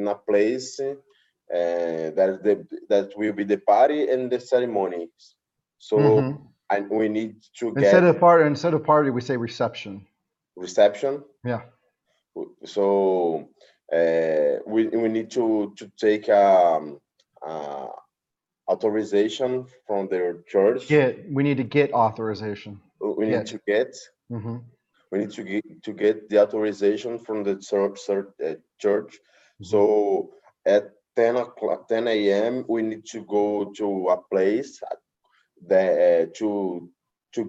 in a place that will be the party and the ceremony. So Mm-hmm. and we need to Instead get of party, we say reception. reception. Yeah. So we need to take uh, authorization from their church. We need to get authorization. We need Get. to get Mm-hmm. we need to get the authorization from the church. Mm-hmm. So at 10 o'clock, 10 a.m., we need to go to a place that to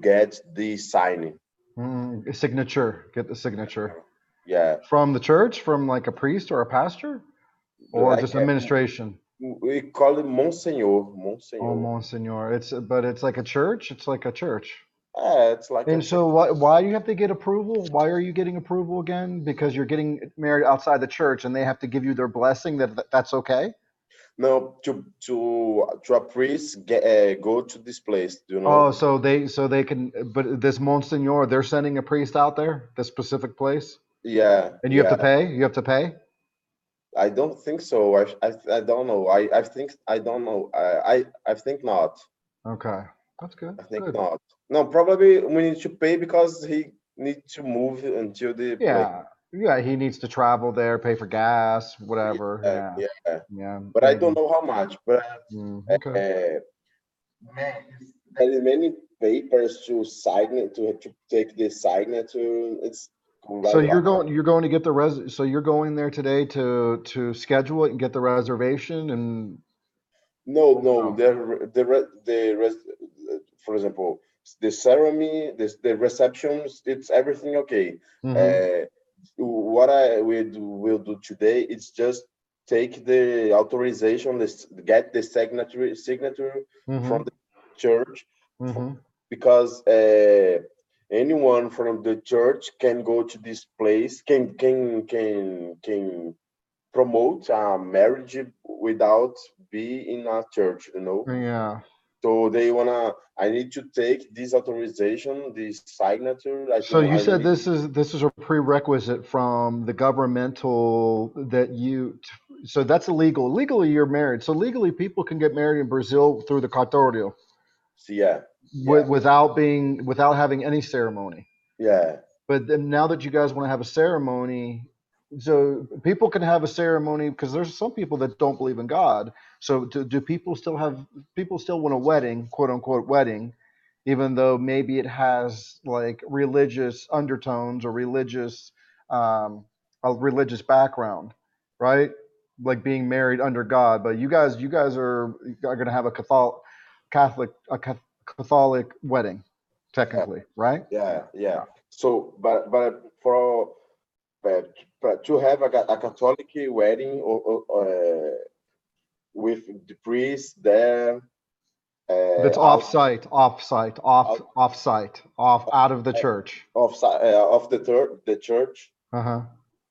get the signing. Mm, signature. Get the signature Yeah, from the church, from like a priest or a pastor, or I just can, administration. we call it Monsignor. Oh, Monsignor. Monsignor. It's like a church. It's like a church. It's like a And church. so why do you have to get approval? Why are you getting approval again? Because you're getting married outside the church and they have to give you their blessing that that's okay? No, to a priest go to this place. Do you Oh, know? so they can, but this Monsignor, they're sending a priest out there, this specific place, Yeah, and you have yeah. to pay. You have to pay. I don't think so. I don't know. I think I don't know. I think not. Okay, that's good. I think Good. not. No, probably we need to pay because he needs to move until the place. Yeah, yeah. He needs to travel there, pay for gas, whatever. Yeah, Yeah, yeah. yeah, But I don't maybe. know how much. But Okay. uh, man, there is many papers to sign it to take the signature. It's So quite you're long. going to get the so you're going there today to schedule it and get the reservation and No, oh, no. no. For example, the ceremony, the receptions, it's everything okay. Mm-hmm. Uh, what I will do today is just take the authorization, get the signature from Mm-hmm. the church, f- Mm-hmm. because anyone from the church can go to this place, can promote a marriage without be in a church, Yeah. so they wanna. I need to take this authorization, this signature. I So do. you I said need. this is a prerequisite from the governmental that you so that's illegal. Legally you're married. So legally people can get married in Brazil through the cartório Yeah, yeah, without having any ceremony. yeah. But then now that you guys want to have a ceremony, so people can have a ceremony because there's some people that don't believe in God. So do people still want a wedding, quote unquote wedding, even though maybe it has like religious undertones or um, a religious background, right? Like being married under God. But you guys are going to have a Catholic wedding, Yeah, technically, right? yeah, yeah. Yeah. So, but for but to have a Catholic wedding with the priest there, That's out, out of the church. of the church, Uh huh.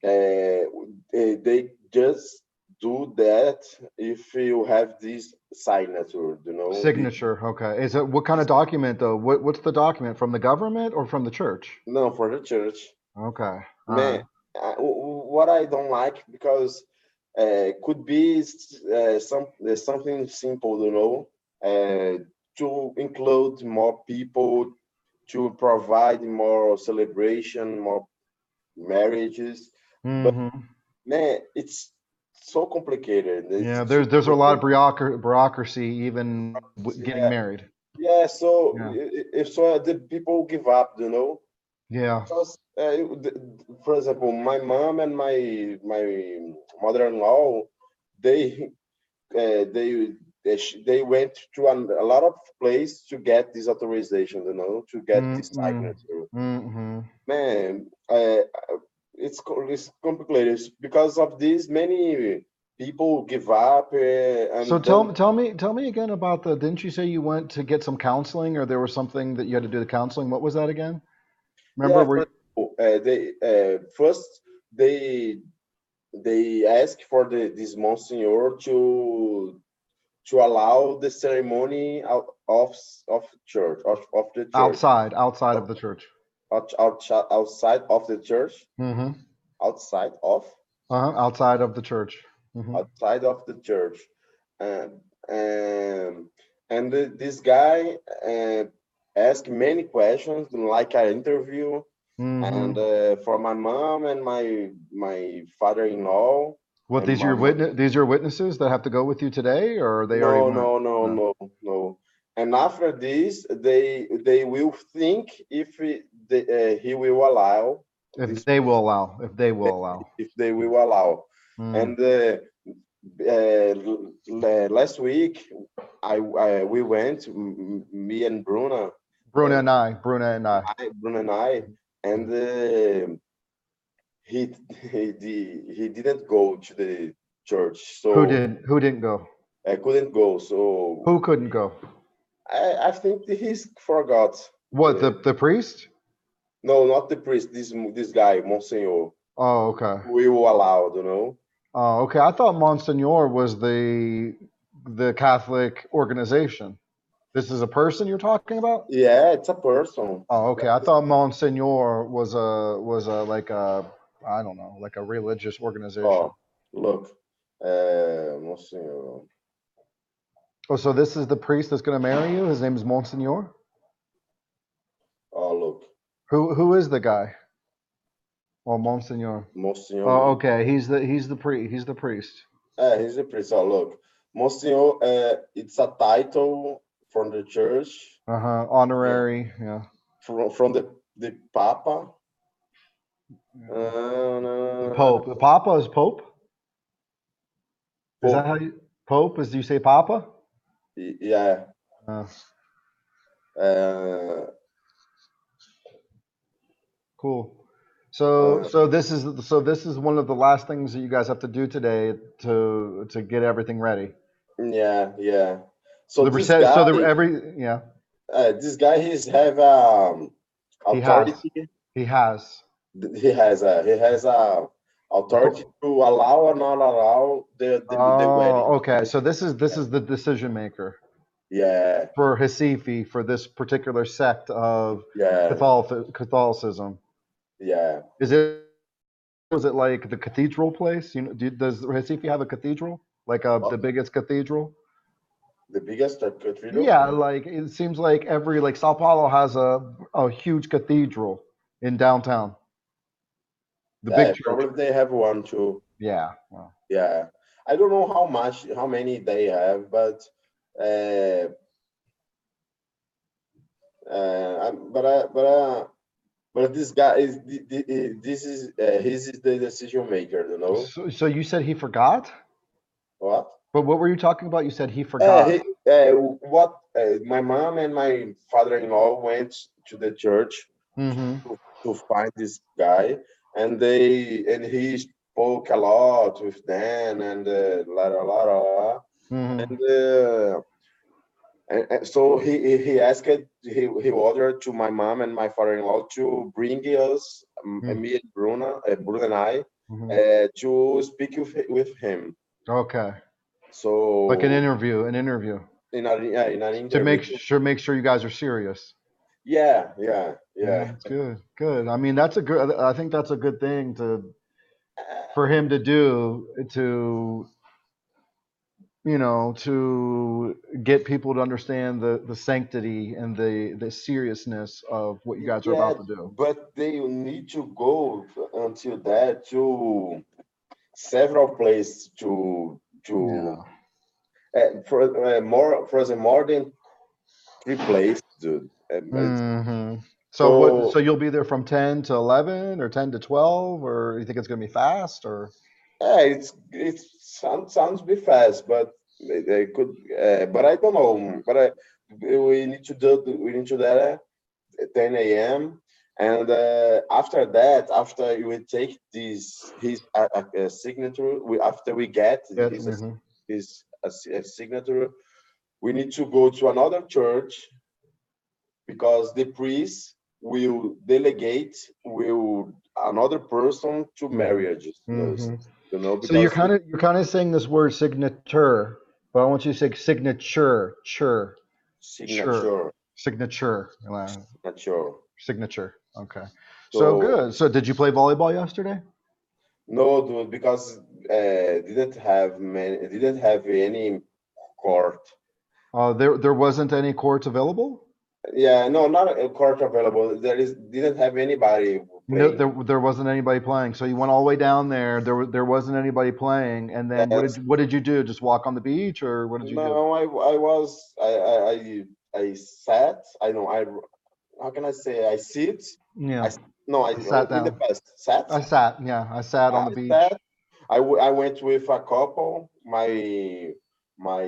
they just do that if you have this signature, Signature. Okay. Is it what kind of this, document though? What's the document from the government or from the church? no, for the church. Okay. All Man, right. what I don't like, because could be something simple, to include more people, to provide more celebration, more marriages. But Mm-hmm. man, it's so complicated. It's Yeah. too There's a lot of complicated. bureaucracy even getting Yeah, married. yeah. So Yeah. if so, the people give up, Yeah. because for example, my mom and my mother-in-law, they they went to a lot of place to get this authorization, to get this Mm-mm. signature. Mm-hmm. Man, it's complicated. It's because of this. Many people give up, So and then tell me again about the. Didn't you say you went to get some counseling, or there was something that you had to do the counseling? What was that again? Remember yeah, where? they first they they ask for this monsignor to allow the ceremony of church of the church, Outside of the church. outside of the church, Mm-hmm. outside of. Uh-huh. Outside of the church. Hmm. outside of the church, and um, this guy asked many questions, like an interview, Hmm. and for my mom and my father-in-law What, and these are my your these are your witnesses that have to go with you today, or they already no, went? no, no, No. no, no. And after this, they will think if he will allow If this they will allow. If they will allow. if they will allow. Mm. And last week, we went me and Bruna, uh, Bruna and I. Bruna and I, and he he didn't go to the church, so Who didn't go? I couldn't go. So Who couldn't go? I think that he's forgot. What, Uh, the priest? no, not the priest. This guy, Monsignor, Oh, okay. will allow. You know. Oh, okay. I thought Monsignor was the Catholic organization. This is a person you're talking about? Yeah, it's a person. Oh, okay. But I thought Monsignor was a like a, I don't know, like a religious organization. oh, look, Monsignor. Oh, so this is the priest that's going to marry you? His name is Monsignor? Oh, look, Who is the guy? Oh, Monsignor. Oh, Monsignor. okay. He's the priest. He's a priest. Oh, look, Monsignor. It's a title from the church, Uh-huh. uh, Honorary, yeah. from the Papa. The Pope. The Papa is Pope? Is that how Pope. you Pope is, do you say Papa? Yeah. Uh, Uh, cool. uh, So this is one of the last things that you guys have to do today to get everything ready. yeah, yeah. So The reset. So the every yeah. this guy, he's have He has. authority. He has. He has a authority to allow or not allow the wedding. Oh, okay. So this is the decision maker Yeah, for Hasifi for this particular sect of yeah, Catholicism. yeah. Is it was it like the cathedral place? You know, does Recife have a cathedral? Like the What? biggest cathedral? The biggest cathedral? Yeah, like it seems like every like Sao Paulo has a huge cathedral in downtown. The big Yeah, church. probably they have one too. Yeah. Well, Yeah, I don't know how many they have, but uh, but this guy is this is he's the decision maker, you know. so you said he forgot? What? But what were you talking about? You said he forgot. What? My mom and my father-in-law went to the church Mm-hmm. to find this guy, and he spoke a lot with them, and la la la, Mm-hmm. and, and so he asked he ordered to my mom and my father-in-law to bring us me and Bruno and I Mm-hmm. to speak with him. Okay. Like So an interview in an to interview. make sure you guys are serious. Yeah, yeah, Yeah, yeah. that's good. Good. I mean, that's a good. I think that's a good thing to for him to do to to get people to understand the sanctity and the seriousness of what you guys are Yeah, about to do. but they need to go until that to several places to Yeah. for the more than three places, dude. Hmm. So what? So So you'll be there from 10 to 11 or 10 to 12, or you think it's gonna be fast or? yeah, it sounds be fast, but they could. But I don't know. But we need to do that at 10 a.m. And after that, after you will take his signature, after we get Yeah. Hmm. his signature, we need to go to another church because the priest will delegate will another person to Hmm. marriages. Hmm. So Because the you're kind of saying this word signature, but I want you to say signature, sure, signature, signature, signature. signature. Okay. So So good. So did you play volleyball yesterday? no, dude, because didn't have any court. There wasn't any courts available. Yeah, no, not a court available. Didn't have anybody No, playing. there wasn't anybody playing. So you went all the way down there. There wasn't anybody playing. And then Yes. what did you do? Just walk on the beach, or what did you do? No, I was I sat. I know I how can I say I sit. I Yeah, s- no I I sat in the down. past sat. I sat. Yeah, I sat on I the beach. sat. I went with a couple, my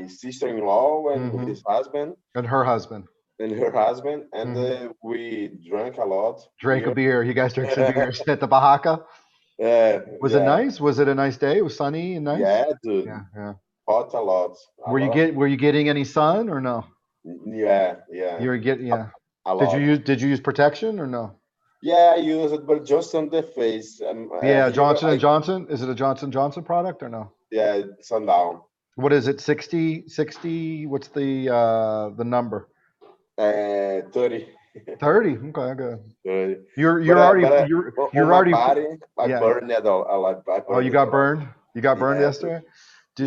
sister-in-law and Hmm. his husband And her husband and her husband, and hmm we drank a lot drank a beer. beer. You guys drank some beers at the Bahaka. Was it Yeah, nice? Was it a nice day? It was sunny and nice. yeah, dude, Yeah, yeah. hot a lot. Were you getting any sun or no? Yeah, yeah, You were getting yeah. a lot. Did you use protection or no? Yeah, I use it, but just on the face. Yeah, Here, Johnson and Johnson. Is it a Johnson Johnson product or no? yeah, sundown. What is it? 60, 60? What's the number? 30. 30. Okay, good. 30. You're already On you're my already body, I yeah. burned it a lot. I Oh, burned you it a got lot. burned? You got burned Yeah, yesterday?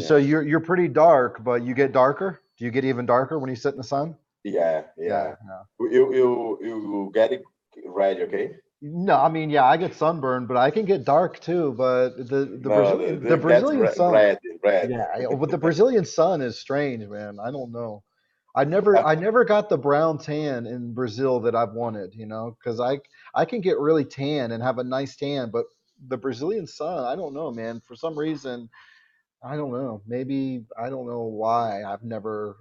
So yeah, you're pretty dark, but you get darker? Do you get even darker when you sit in the sun? yeah, Yeah, yeah. yeah. You get it ready, okay? No, I mean, yeah, I get sunburned, but I can get dark too. But No, The that's Brazilian sun, red, red. yeah, but the Brazilian sun is strange, man. I don't know. I never got the brown tan in Brazil that I've wanted, because I can get really tan and have a nice tan, but the Brazilian sun, I don't know, man. For some reason, I don't know. Maybe I don't know why I've never,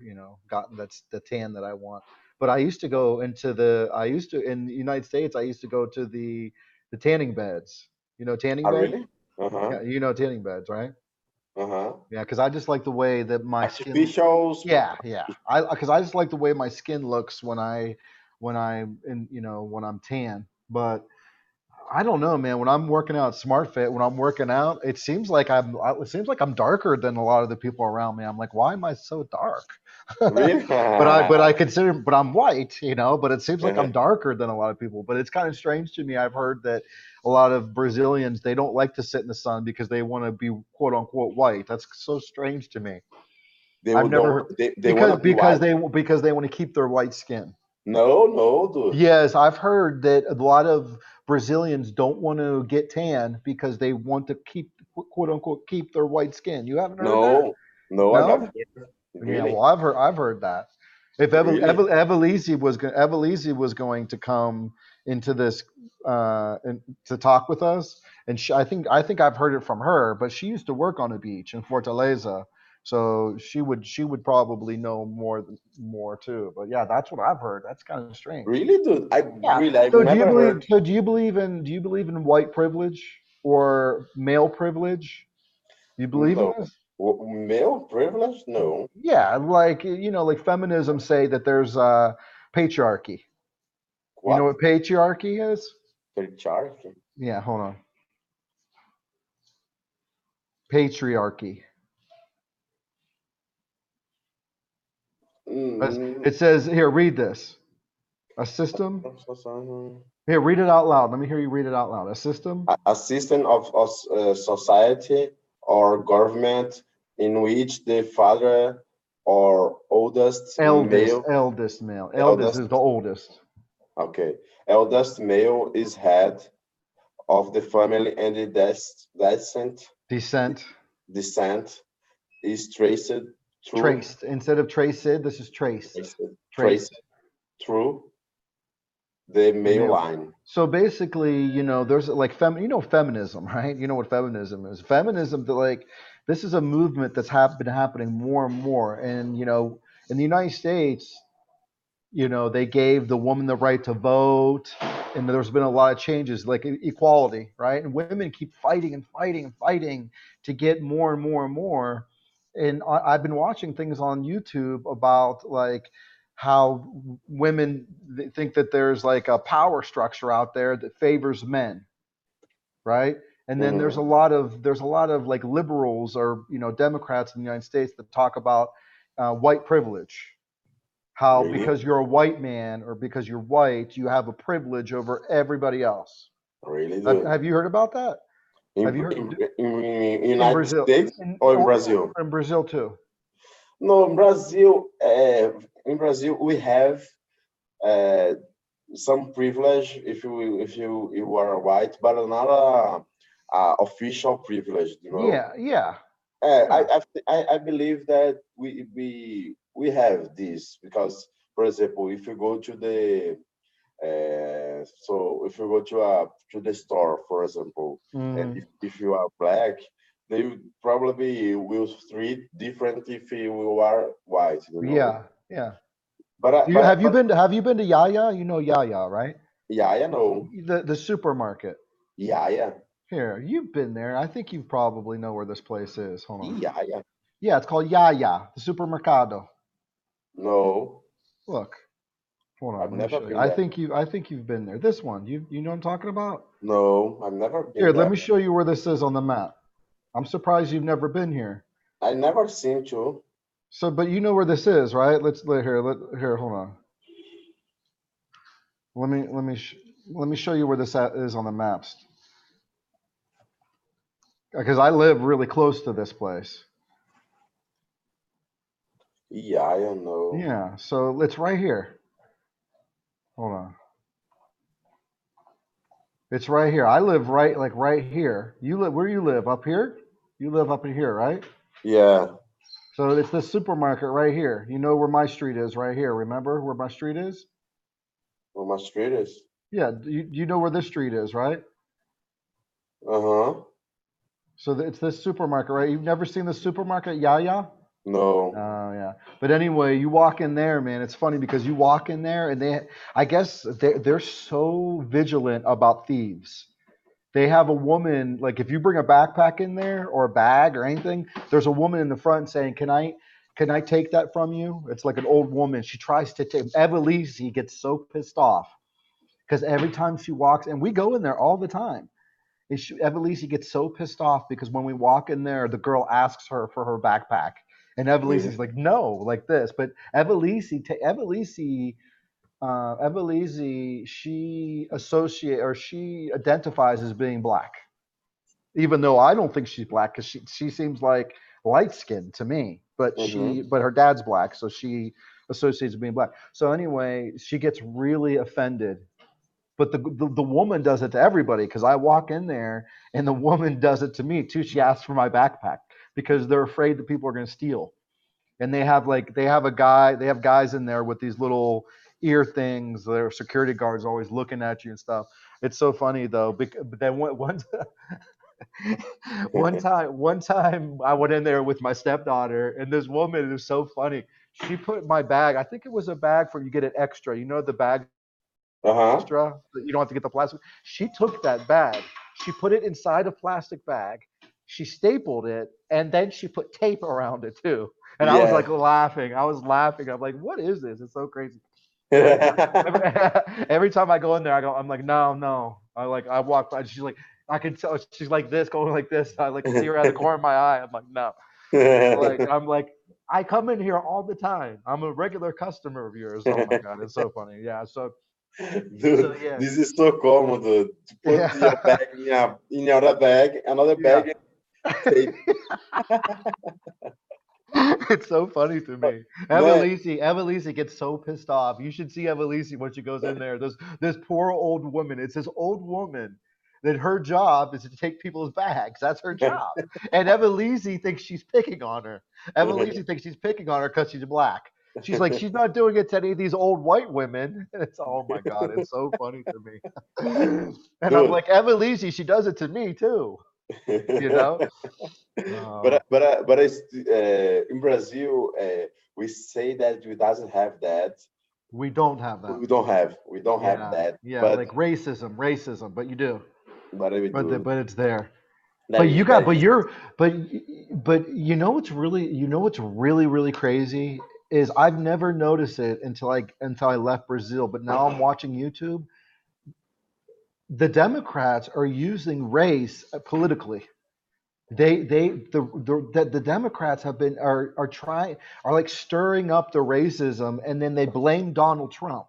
gotten that's the tan that I want. But I used to go into I used to in the United States, I used to go to the tanning beds. You know tanning Oh, beds? really? Uh-huh, Yeah, you know tanning beds, right? uh-huh. Yeah, because I just like the way that my skin. Artificials. Yeah, yeah. I just like the way my skin looks when I'm in, when I'm tan. But I don't know, man. When I'm working out at SmartFit, when I'm working out, it seems like I'm darker than a lot of the people around me. I'm like, why am I so dark? Really? But I'm white, but it seems like I'm darker than a lot of people. But it's kind of strange to me. I've heard that a lot of Brazilians, they don't like to sit in the sun because they want to be quote unquote white. That's so strange to me. They I've would never don't heard they want to be white. because they want to keep their white skin. No, no, dude. Yes, I've heard that a lot of Brazilians don't want to get tan because they want to keep quote unquote keep their white skin. You haven't heard that? No, no, I No? got Yeah, really, well, I've heard that. If really, Evelise was going to come into this to talk with us, and I think I've heard it from her, but she used to work on a beach in Fortaleza, so she would probably know more too. But yeah, that's what I've heard. That's kind of strange. really, dude. Yeah. I've never heard. So do you believe in white privilege or male privilege? You believe in No, this? male privilege? No. Yeah, like like feminism say that there's patriarchy. You know What? what patriarchy is? Patriarchy? Yeah, hold on. Patriarchy. Mm, It says here, read this. A system. Here, read it out loud. Let me hear you read it out loud. A system. a system of society or government in which the father or oldest male, Eldest male. Eldest eldest, is the oldest. okay, eldest male is head of the family and the Descent. descent is traced through Traced. Instead of traced, this is traced. traced, traced Traced. through the The male male. line. So basically, there's like feminism, right? You know what feminism is. Feminism, this is a movement that's been happening more and more. And in the United States, they gave the woman the right to vote, and there's been a lot of changes, like equality, right? And women keep fighting and fighting and fighting to get more and more and more. And I've been watching things on YouTube about like how women think that there's like a power structure out there that favors men, right? And then Mhm. there's a lot of like liberals or Democrats in the United States that talk about white privilege, how Really, because you're a white man or because you're white, you have a privilege over everybody else. really, dude. Have you heard about that? Have In, you heard in in United Brazil? States or in Brazil? In Brazil too. No, in Brazil we have uh, some privilege if you are white, but not a official privilege, you know. Yeah, yeah, Uh, I, yeah, I believe that we have this because, for example, if you go to the so if you go to the store, for example, and hmm if you are black, they probably will treat different if you are white, you know. yeah, yeah. But I, but I- Have you but been to Yaya? You know Yaya, right? yeah, I know. The supermarket. Yeah, yeah, Here, you've been there. I think you probably know where this place is. Hold on. yeah, yeah. Yeah, it's called Yaya, the supermercado. No, Look, hold on, I've let me never show you. been there. I think you've been there. This one. You know what I'm talking about? No, I've never Here, been let there. me show you where this is on the map. I'm surprised you've never been here. I never seen to. So, but you know where this is, right? Here, hold on. Let me let me sh- let me show you where is on the maps because I live really close to this place. Yeah, I don't know. Yeah, so it's right here. Hold on. It's right here. I live right here. You live where you live? Up here? You live up in here, right? Yeah, So it's the supermarket right here. You know where my street is right here. Remember where my street is? on my street is. Yeah, you know where this street is, right? Uh-huh. So it's this supermarket, right? You've never seen the supermarket Yaya? No. Oh yeah. But anyway, you walk in there, man. It's funny because you walk in there and I guess they're so vigilant about thieves. They have a woman, like if you bring a backpack in there or a bag or anything, there's a woman in the front saying, can I take that from you? It's like an old woman. She tries to take Evelise gets so pissed off because every time she walks, and we go in there all the time. Evelise gets so pissed off because when we walk in there, the girl asks her for her backpack. And Evelise like, no, like this. But Evelise, she identifies as being black, even though I don't think she's black because she seems like light skinned to me. Mm-hmm. But her dad's black, so she associates with being black. So anyway, she gets really offended. But the woman does it to everybody because I walk in there and the woman does it to me too. She asks for my backpack because they're afraid that people are going to steal. And they have guys in there with these little ear things. Their security guards always looking at you and stuff. It's so funny though. But then one time I went in there with my stepdaughter, and this woman is so funny. She put my bag. I think it was a bag for you get it extra. You know the bag Uh-huh. extra. You don't have to get the plastic. She took that bag. She put it inside a plastic bag. She stapled it, and then she put tape around it too. And I was like Yeah. laughing. I was laughing. I'm like, what is this? It's so crazy. So every, every time I go in there, I'm like, no, no. I walk by. She's like, I can tell. She's like this, going like this. I like see her out of the corner of my eye. I'm like, no. I'm like, I come in here all the time. I'm a regular customer of yours. Oh my god, it's so funny. Yeah. So Dude, yeah, this is so common, dude. To put your yeah, bag in your bag, another yeah. bag, and take. It's so funny to me. Man, Evelise gets so pissed off. You should see Evelise when she goes in there. This poor old woman. It's this old woman that her job is to take people's bags. That's her job. And Evelise thinks she's picking on her. Evelise thinks she's picking on her because she's black. She's like, she's not doing it to any of these old white women. And it's oh my god, it's so funny to me. And I'm dude. like, Evelise, she does it to me too. You know? Oh, In Brazil, we say that we doesn't have that. we don't have that. We don't have Yeah, that, yeah, but like racism, but you do. we do. But it's there. That But you is got, that is. but you know what's really crazy is I've never noticed it until I left Brazil. But now I'm watching YouTube. The Democrats are using race politically. The Democrats are like stirring up the racism, and then they blame Donald Trump.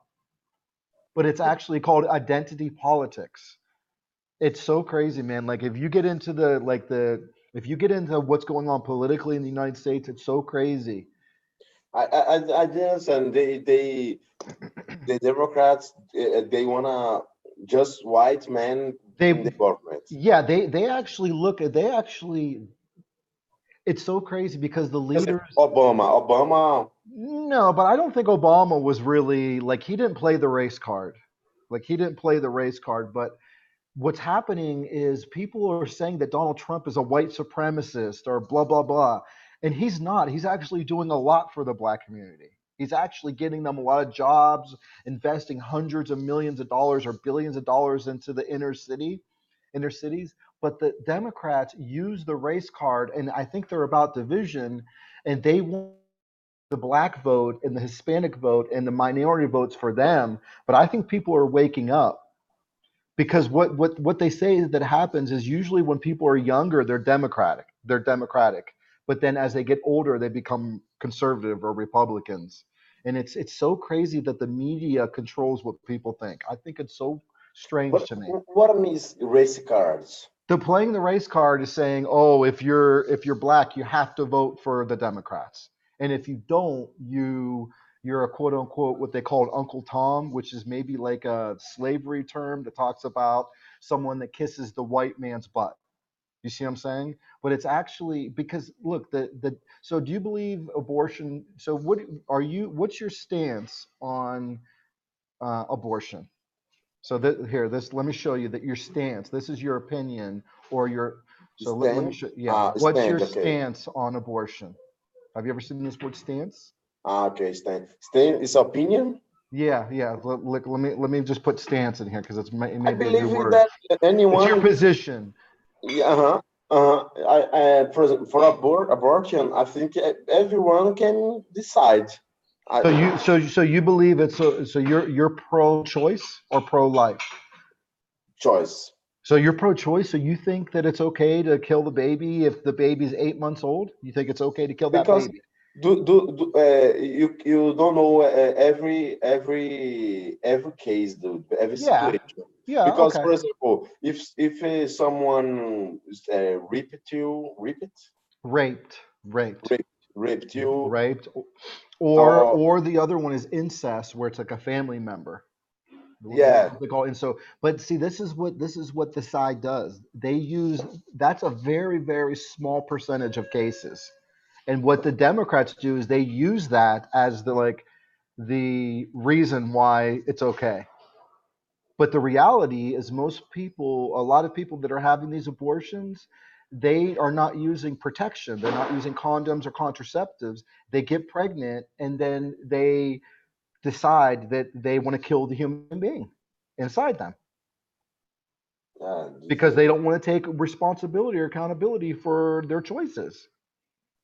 But it's actually called identity politics. It's so crazy, man. Like if you get into if you get into what's going on politically in the United States, it's so crazy. I just and the Democrats they wanna just white men in the They, government. yeah, they actually look at they actually. It's so crazy because the Just like leaders. Obama, No, but I don't think Obama was really like he didn't play the race card. Like he didn't play the race card, but what's happening is people are saying that Donald Trump is a white supremacist or blah blah blah, and he's not. He's actually doing a lot for the black community. He's actually getting them a lot of jobs, investing hundreds of millions of dollars or billions of dollars into the inner cities. But the Democrats use the race card, and I think they're about division, and they want the black vote and the Hispanic vote and the minority votes for them. But I think people are waking up because what they say that happens is usually when people are younger they're democratic, but then as they get older they become conservative or republicans, and it's so crazy that the media controls what people think. I think it's so strange but to me. what means race cards? The playing the race card is saying, oh, if you're black you have to vote for the democrats, and if you don't, you're a quote unquote what they call Uncle Tom, which is maybe like a slavery term that talks about someone that kisses the white man's butt. You see what I'm saying? But it's actually because look, the so do you believe abortion? So what's your stance on abortion? So that here, this let me show you that your stance. This is your opinion or your. So let me Stand? show. Yeah, what's your Stand, okay. stance on abortion? Have you ever seen this word stance? Okay, stand. Stand is opinion. Yeah, yeah. Let me just put stance in here because it I may be a new believe in word. that It's your anyone. position. Yeah, for abortion, I think everyone can decide. I So you believe it's so you're pro-choice or pro-life? choice. So you're pro-choice. So you think that it's okay to kill the baby if the baby's 8 months old? You think it's okay to kill that Because baby? you don't know every case, dude, every Yeah, situation. yeah. Because Okay. for example, if someone Raped, raped, raped you, raped, or or or the other one is incest, where it's like a family member. That's yeah, what they call it. And so, but see, this is what the side does. They use that's a very very small percentage of cases, and what the Democrats do is they use that as the reason why it's okay. But the reality is, a lot of people that are having these abortions, they are not using protection. They're not using condoms or contraceptives. They get pregnant and then they decide that they want to kill the human being inside them because they don't want to take responsibility or accountability for their choices.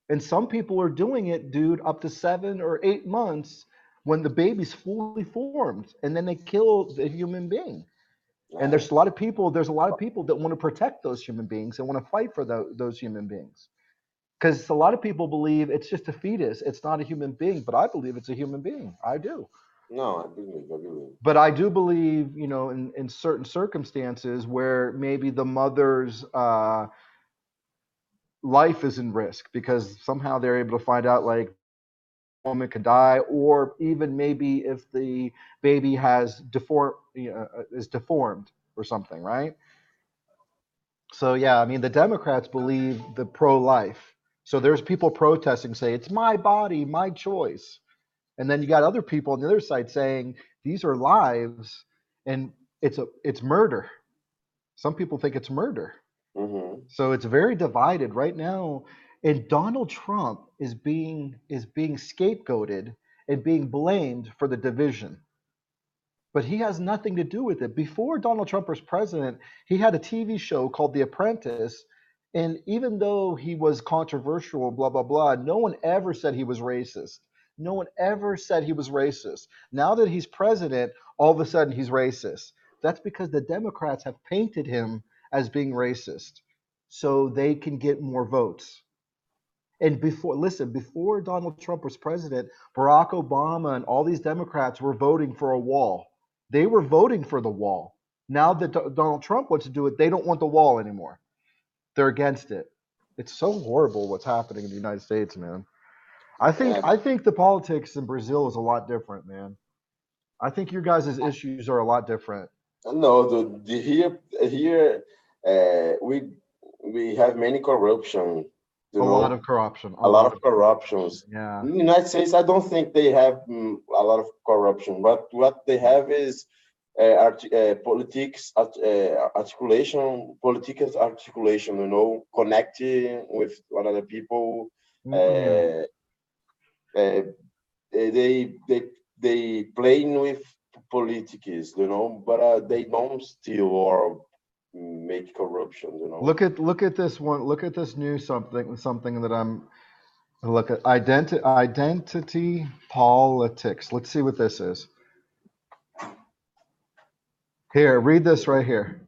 And some people are doing it, dude, up to 7 or 8 months when the baby's fully formed, and then they kill the human being. And uh, there's a lot of people that want to protect those human beings and want to fight for those human beings, because a lot of people believe it's just a fetus, it's not a human being, but I believe it's a human being. I do. no, I believe. But I do believe, in certain circumstances where maybe the mother's life is in risk because somehow they're able to find out like woman could die, or even maybe if the baby is deformed or something, right? So yeah, I mean the Democrats believe the pro-life. So there's people protesting, say it's my body, my choice, and then you got other people on the other side saying these are lives, and it's murder. Some people think it's murder. Hmm. So it's very divided right now, and Donald Trump is being scapegoated and being blamed for the division, but he has nothing to do with it. Before Donald Trump was president, he had a TV show called The Apprentice. And even though he was controversial, blah, blah, blah, no one ever said he was racist. No one ever said he was racist. Now that he's president, all of a sudden he's racist. That's because the Democrats have painted him as being racist so they can get more votes. And before Donald Trump was president, Barack Obama and all these Democrats were voting for a wall. They were voting for the wall. Now that Donald Trump wants to do it, they don't want the wall anymore. They're against it. It's so horrible what's happening in the United States, man. Uh, I think the politics in Brazil is a lot different, man. I think your guys' issues are a lot different. no, here we have many corruption, you A lot know, of corruption. A a lot lot of of corruptions. yeah. In the United States, I don't think they have a lot of corruption, but what they have is politics articulation, political articulation. Connecting with other people. Yeah. Uh, uh, they playing with politics, but they don't steal or make corruption. Look at this one. Look at this new something that I'm look at identity politics. Let's see what this is. Here, read this right here.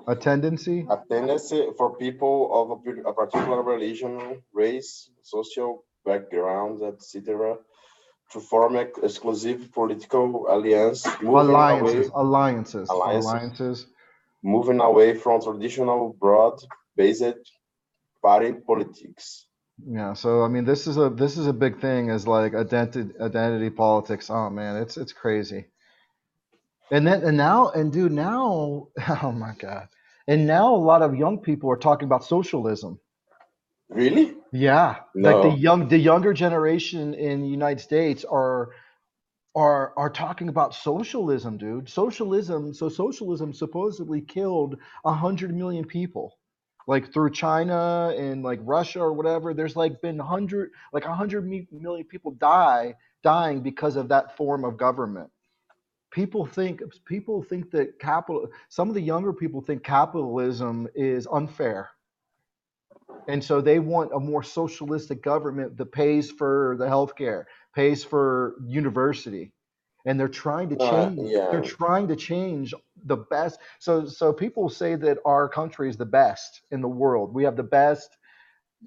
A tendency. A tendency for people of a particular religion, race, social background, etc., to form exclusive political alliances, Alliances. moving away from traditional broad-based party politics. Yeah. So I mean, this is a big thing. Is like identity politics. Oh man, it's crazy. And now and dude now, oh my god. And now a lot of young people are talking about socialism. Really? Yeah, like No. the younger generation in the United States are talking about socialism, dude. Socialism supposedly killed 100 million people, like through China and like Russia or whatever. There's like been like 100 million people dying because of that form of government. People think that capital. Some of the younger people think capitalism is unfair, and so they want a more socialistic government that pays for the healthcare, pays for university, and they're Yeah. trying to change the best. So people say that our country is the best in the world. We have the best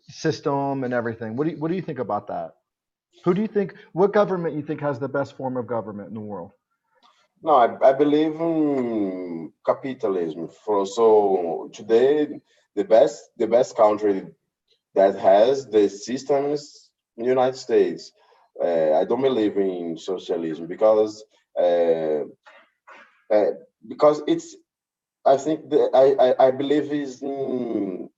system and everything. What do you think about that? Who do you think what government you think has the best form of government in the world? No, I believe in capitalism. So today, the best country that has the systems United States. I don't believe in socialism uh, uh, because it's. I think I believe is meritocracy.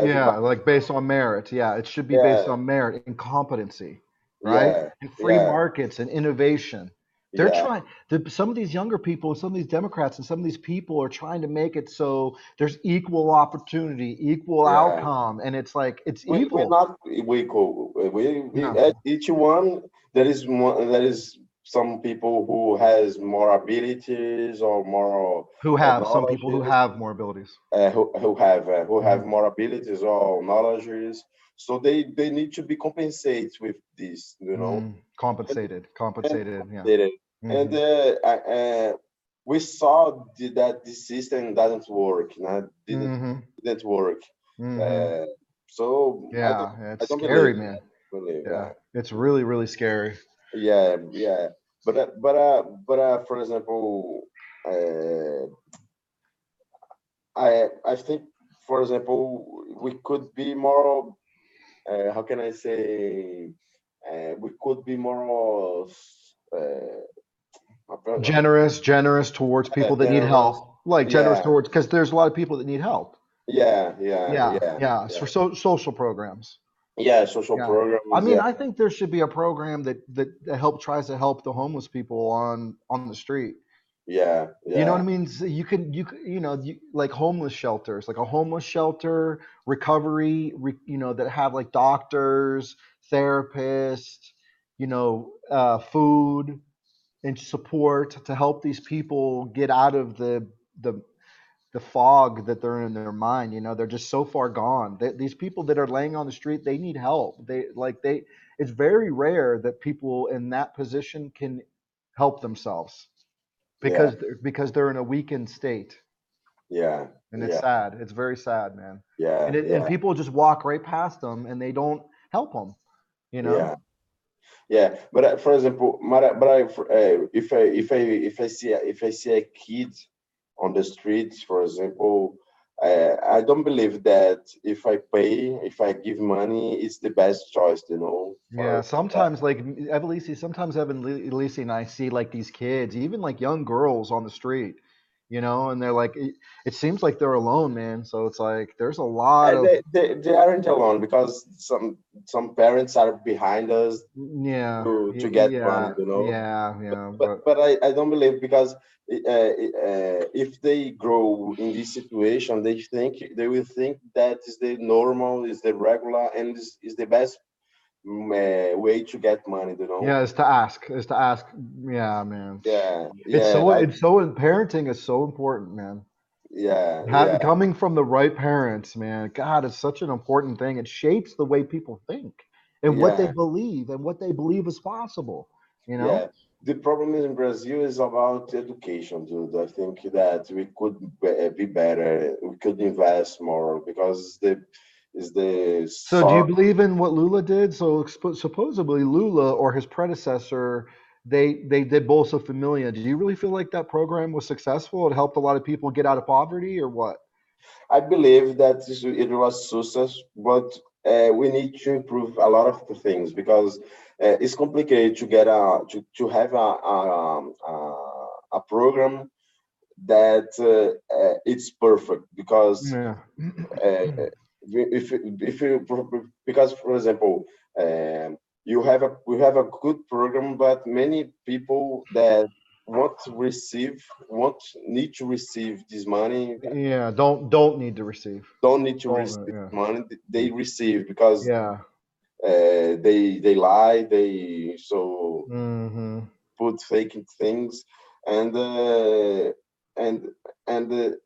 Yeah, Everybody. like based on merit. Yeah, it should be based Yeah, on merit and competency, right? yeah, And free yeah, markets and innovation. They're yeah, trying, some of these younger people, some of these Democrats, and some of these people are trying to make it so there's equal opportunity, equal yeah. outcome, and it's like it's We're evil. not equal. We No, each one there is some people who has more abilities or more who have some people who knowledges, have more abilities. who have Hmm. more abilities or knowledges. So they need to be compensated with this. And and Compensated. Yeah. did it. And Hmm. we saw that this system doesn't work. Hmm. Didn't work. Hmm. Uh, so Yeah, I it's don't believe scary, in man. that. Believe Yeah, that. it's really, really scary. Yeah, yeah. For example, uh, I think, for example, we could be more. How can I say? We could be more. Generous towards people that need Generous. help, like generous Yeah, towards because there's a lot of people that need help. yeah, yeah, Yeah, yeah, yeah, it's for yeah. social programs. Yeah, social Yeah, I programs. mean, Yeah, I think there should be a program that help tries to help the homeless people on the street. yeah, You know what I yeah, mean? So like homeless shelters, like a homeless shelter, recovery, that have like doctors, therapists, food and support to help these people get out of the the fog that they're in their mind. They're just so far gone. These people that are laying on the street, they need help. It's very rare that people in that position can help themselves yeah, because they're in a weakened state, yeah, and it's yeah, sad. It's very sad, man. yeah, And yeah, people just walk right past them and they don't help them. You know? yeah. Yeah, but for example, if I see a kid on the streets, for example, I don't believe that if I give money, it's the best choice, Yeah, for that. sometimes like sometimes Evan Lisi and I see like these kids, even like young girls on the street, and they're like, it seems like they're alone, man. So it's like there's a lot of, They aren't alone because some parents are behind us yeah, to get money, but but I don't believe because if they grow in this situation, they will think that is the normal, is the regular, and is the best way to get money, yeah, is to ask, yeah, man. Yeah, It's yeah, so it's so parenting is so important, man. yeah, Having yeah, coming from the right parents, man, God, it's such an important thing. It shapes the way people think and yeah, and what they believe is possible. You know? yeah. The problem in Brazil is about education, dude. I think that we could be better. We could invest more because the is the So, do you sort. believe in what Lula did? So, supposedly Lula or his predecessor, they did Bolsa Familia. Do you really feel like that program was successful? It helped a lot of people get out of poverty, or what? I believe that it was success, but we need to improve a lot of the things because it's complicated to get to have a program that it's perfect because Yeah. uh, if you because for example we have a good program, but many people that want need to receive this money Yeah, don't need to receive. don't need to Don't receive yeah. money. They receive because Yeah. they lie, they so Hmm. put fake things, and and and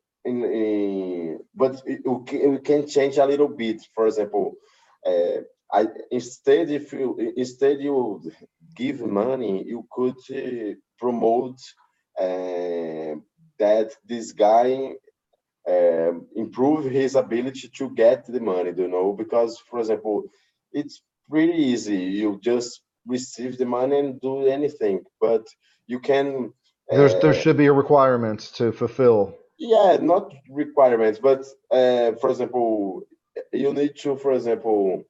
but we can change a little bit. For example, I instead you give money, you could promote uh, that this guy improve his ability to get the money, because, for example, it's pretty easy. You just receive the money and do anything, but you can, There should be requirements to fulfill. yeah, not requirements, but for example, you need to, for example,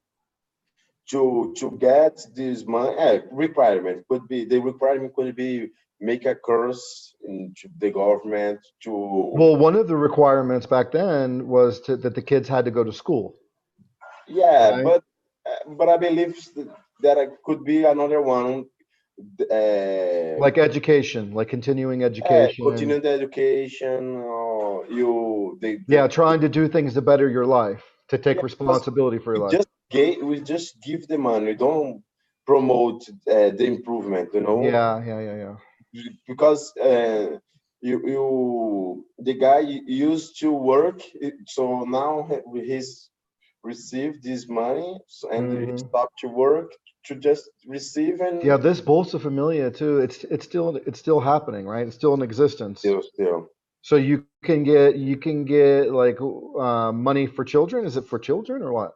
to get this money, requirement could be the requirement could be make a course in the government to, Well, one of the requirements back then was that the kids had to go to school, yeah, right? but I believe that it could be another one. Uh, Like education, like continuing education. Continue the education, or Yeah, trying to do things to better your life, to take yeah, because responsibility for your life. we just give the money, don't promote the improvement, Yeah, yeah, yeah, yeah. because the guy used to work, so now he's received this money, and he Hmm. stopped to work to just receive Yeah, and this Bolsa Familia too. It's still happening, right? It's still in existence. still. So you can get like money for children. Is it for children or what?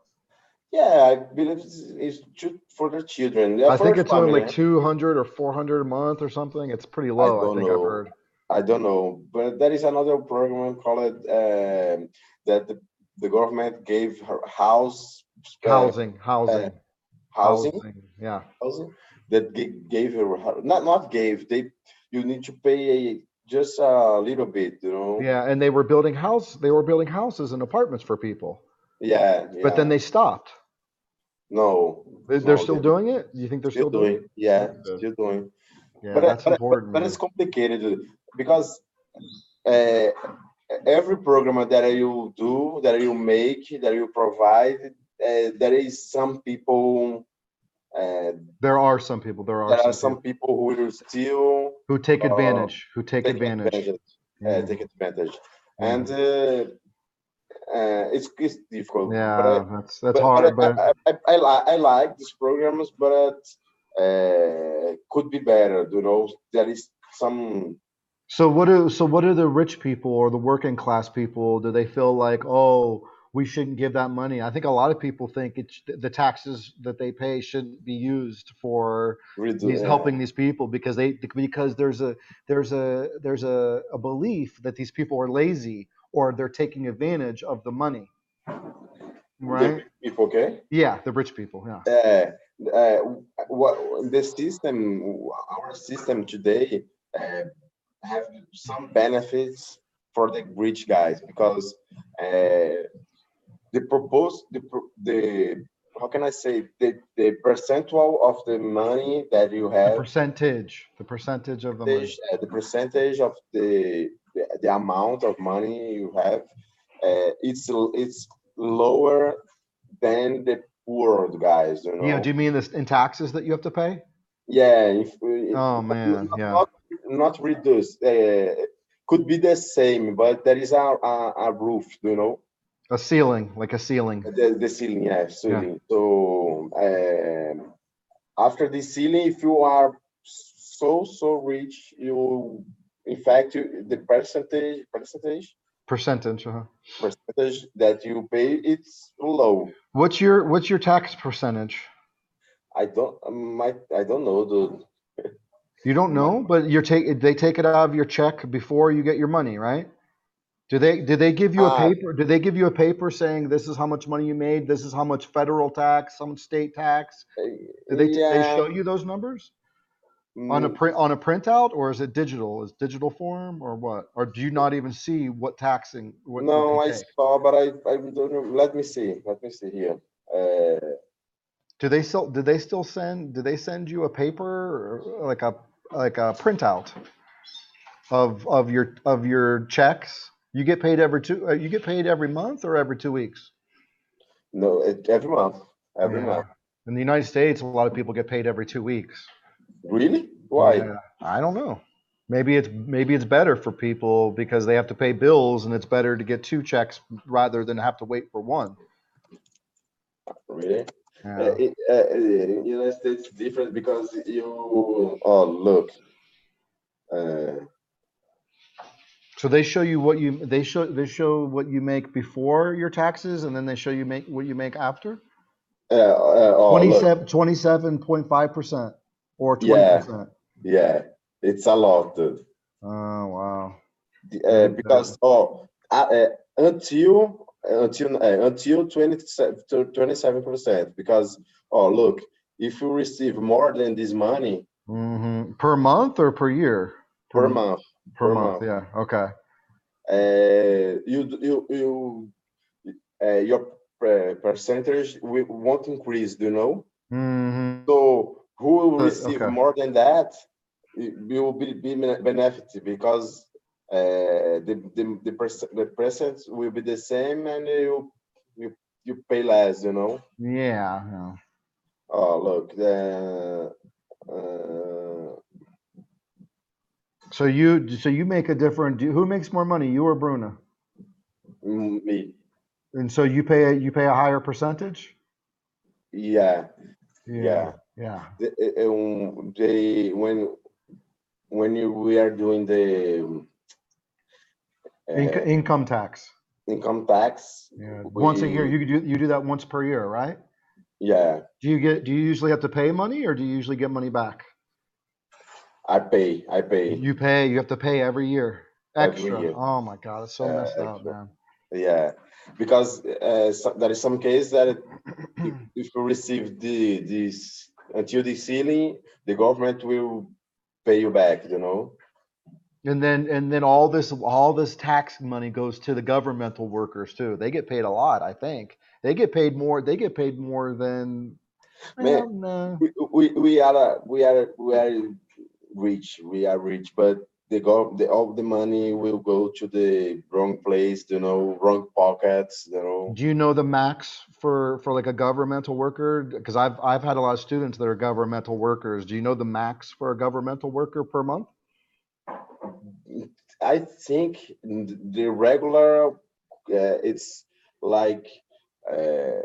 Yeah, I believe it's for the children, yeah, I for think the it's only family. like 200 or 400 a month or something. It's pretty I low, I don't think I've know. heard. I don't know, but there is another program called that the government gave her uh, Housing, uh, housing, housing, housing. Yeah. housing that gave her not gave they you need to pay just a little bit, Yeah, and they were building houses and apartments for people. Yeah, But then yeah. they stopped. No, They're no, still doing it? Do you think they're still still doing doing. it? Yeah, That's good. still doing. Yeah, But that's important, but it's man. complicated because uh, every program that you do, that you make, that you provide, there is some people. Uh, There are there are some some people people who will still who take uh, advantage, who take take advantage. advantage. Yeah. Take advantage, Yeah. and it's difficult. Yeah, that's hard, but I like these programs, but could be better. There is some. so what do the rich people or the working class people, do they feel like, oh, we shouldn't give that money. I think a lot of people think it's the taxes that they pay shouldn't be used for these helping these people because there's a belief that these people are lazy or they're taking advantage of the money, right? The people, okay? Yeah, the rich people. Yeah. What the system, our system today, have some benefits for the rich guys because the how can I say the percentual of the money that you The have, percentage of the money. the percentage of the amount of money you have, it's lower than the poor guys, you Yeah, know. do you mean this in taxes that you have to pay? Yeah, Oh man, yeah. not reduced. Could be the same, but there is a roof, you know, A ceiling, like a ceiling. the ceiling, yeah, Yeah. ceiling. So after the ceiling, if you are so rich, you, in fact, the Percentage. percentage that you pay, it's low. What's your tax percentage? I don't know, dude. You don't know, but they take it out of your check before you get your money, right? Did they give you a Ah, paper? Did they give you a paper saying this is how much money you made? This is how much federal tax, how much state tax? Did they yeah. show you those numbers on a mm, printout, or is it digital? Is digital form or what? Or do you not even see what taxing what they No, I take? saw, but I don't know. Let me see. Let me see here. Did they send you a paper or like a printout of your checks? You get paid every month or every 2 weeks? No, every month. Every Yeah. month. In the United States, a lot of people get paid every 2 weeks. Really? Why? Yeah. I don't know. Maybe it's better for people because they have to pay bills and it's better to get two checks rather than have to wait for one. Really? Yeah. United States different because you. Oh, look. Uh, So they show what you make before your taxes and then they show you make what you make after? oh, look. 27.5% or Yeah, 20%. yeah. It's a lot, dude. Oh, wow. They, Because until 27%. Because look, if you receive more than this money Per month or per year? per Per, month, per per month, month, yeah. Okay. your percentage won't increase, do you know? hmm So who will receive Okay. more than that, it will be benefit because the percent will be the same and you pay less, you know. Yeah. Yeah. Oh, look, uh, So you make a different. Who makes more money, you or Bruna? me, And so you pay a higher percentage? yeah, Yeah. yeah. Yeah. They when we are doing the uh, Income tax. income tax, Yeah. Once a year. we You do that once per year, right? yeah, Do you usually have to pay money or do you usually get money back? I pay You have to pay every year. every Extra. year. Oh my God, it's so messed up, Extra. man. Yeah, because there is some case that if you receive this until the ceiling, the government will pay you back. You know. And then all this tax money goes to the governmental workers too. They get paid a lot, I think. They get paid more than Man, well, no. we are rich. We are rich, but all the money will go to the wrong place. You know, wrong pockets. You know. Do you know the max for like a governmental worker? Because I've had a lot of students that are governmental workers. Do you know the max for a governmental worker per month? I think the regular it's like uh,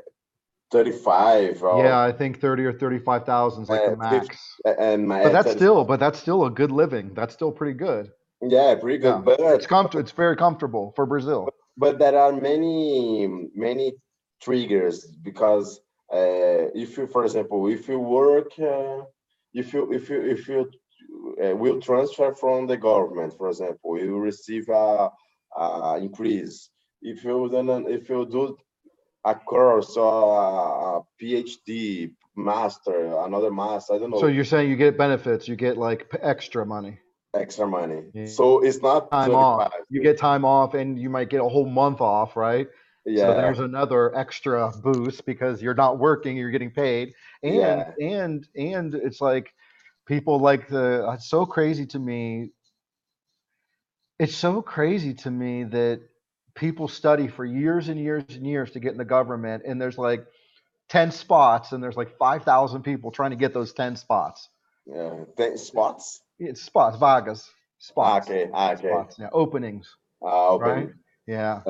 35 Yeah, or I think 30 or 35,000 is like the 50 max. and my But that's 30. still but that's still a good living. That's still pretty good. Yeah, pretty Yeah. good. But It's very comfortable for Brazil. but there are many triggers because if you, for example, if you work, if you will transfer from the government, for example, you receive a increase. If you do a course or a PhD, master, another master, I don't So know, you're saying you get benefits, you get like extra money. extra money. Yeah. So it's not Time off. 25. You get time off and you might get a whole month off, right? So Yeah, there's another extra boost because you're not working, you're getting paid. And yeah, and it's like people like the it's so crazy to me. It's so crazy to me that people study for years and years and years to get in the government and there's like 10 spots and there's like 5,000 people trying to get those 10 spots. yeah. Thanks, spots. It's spots, vagas, spots, Okay, okay. spots, yeah, openings, right? Open. Yeah.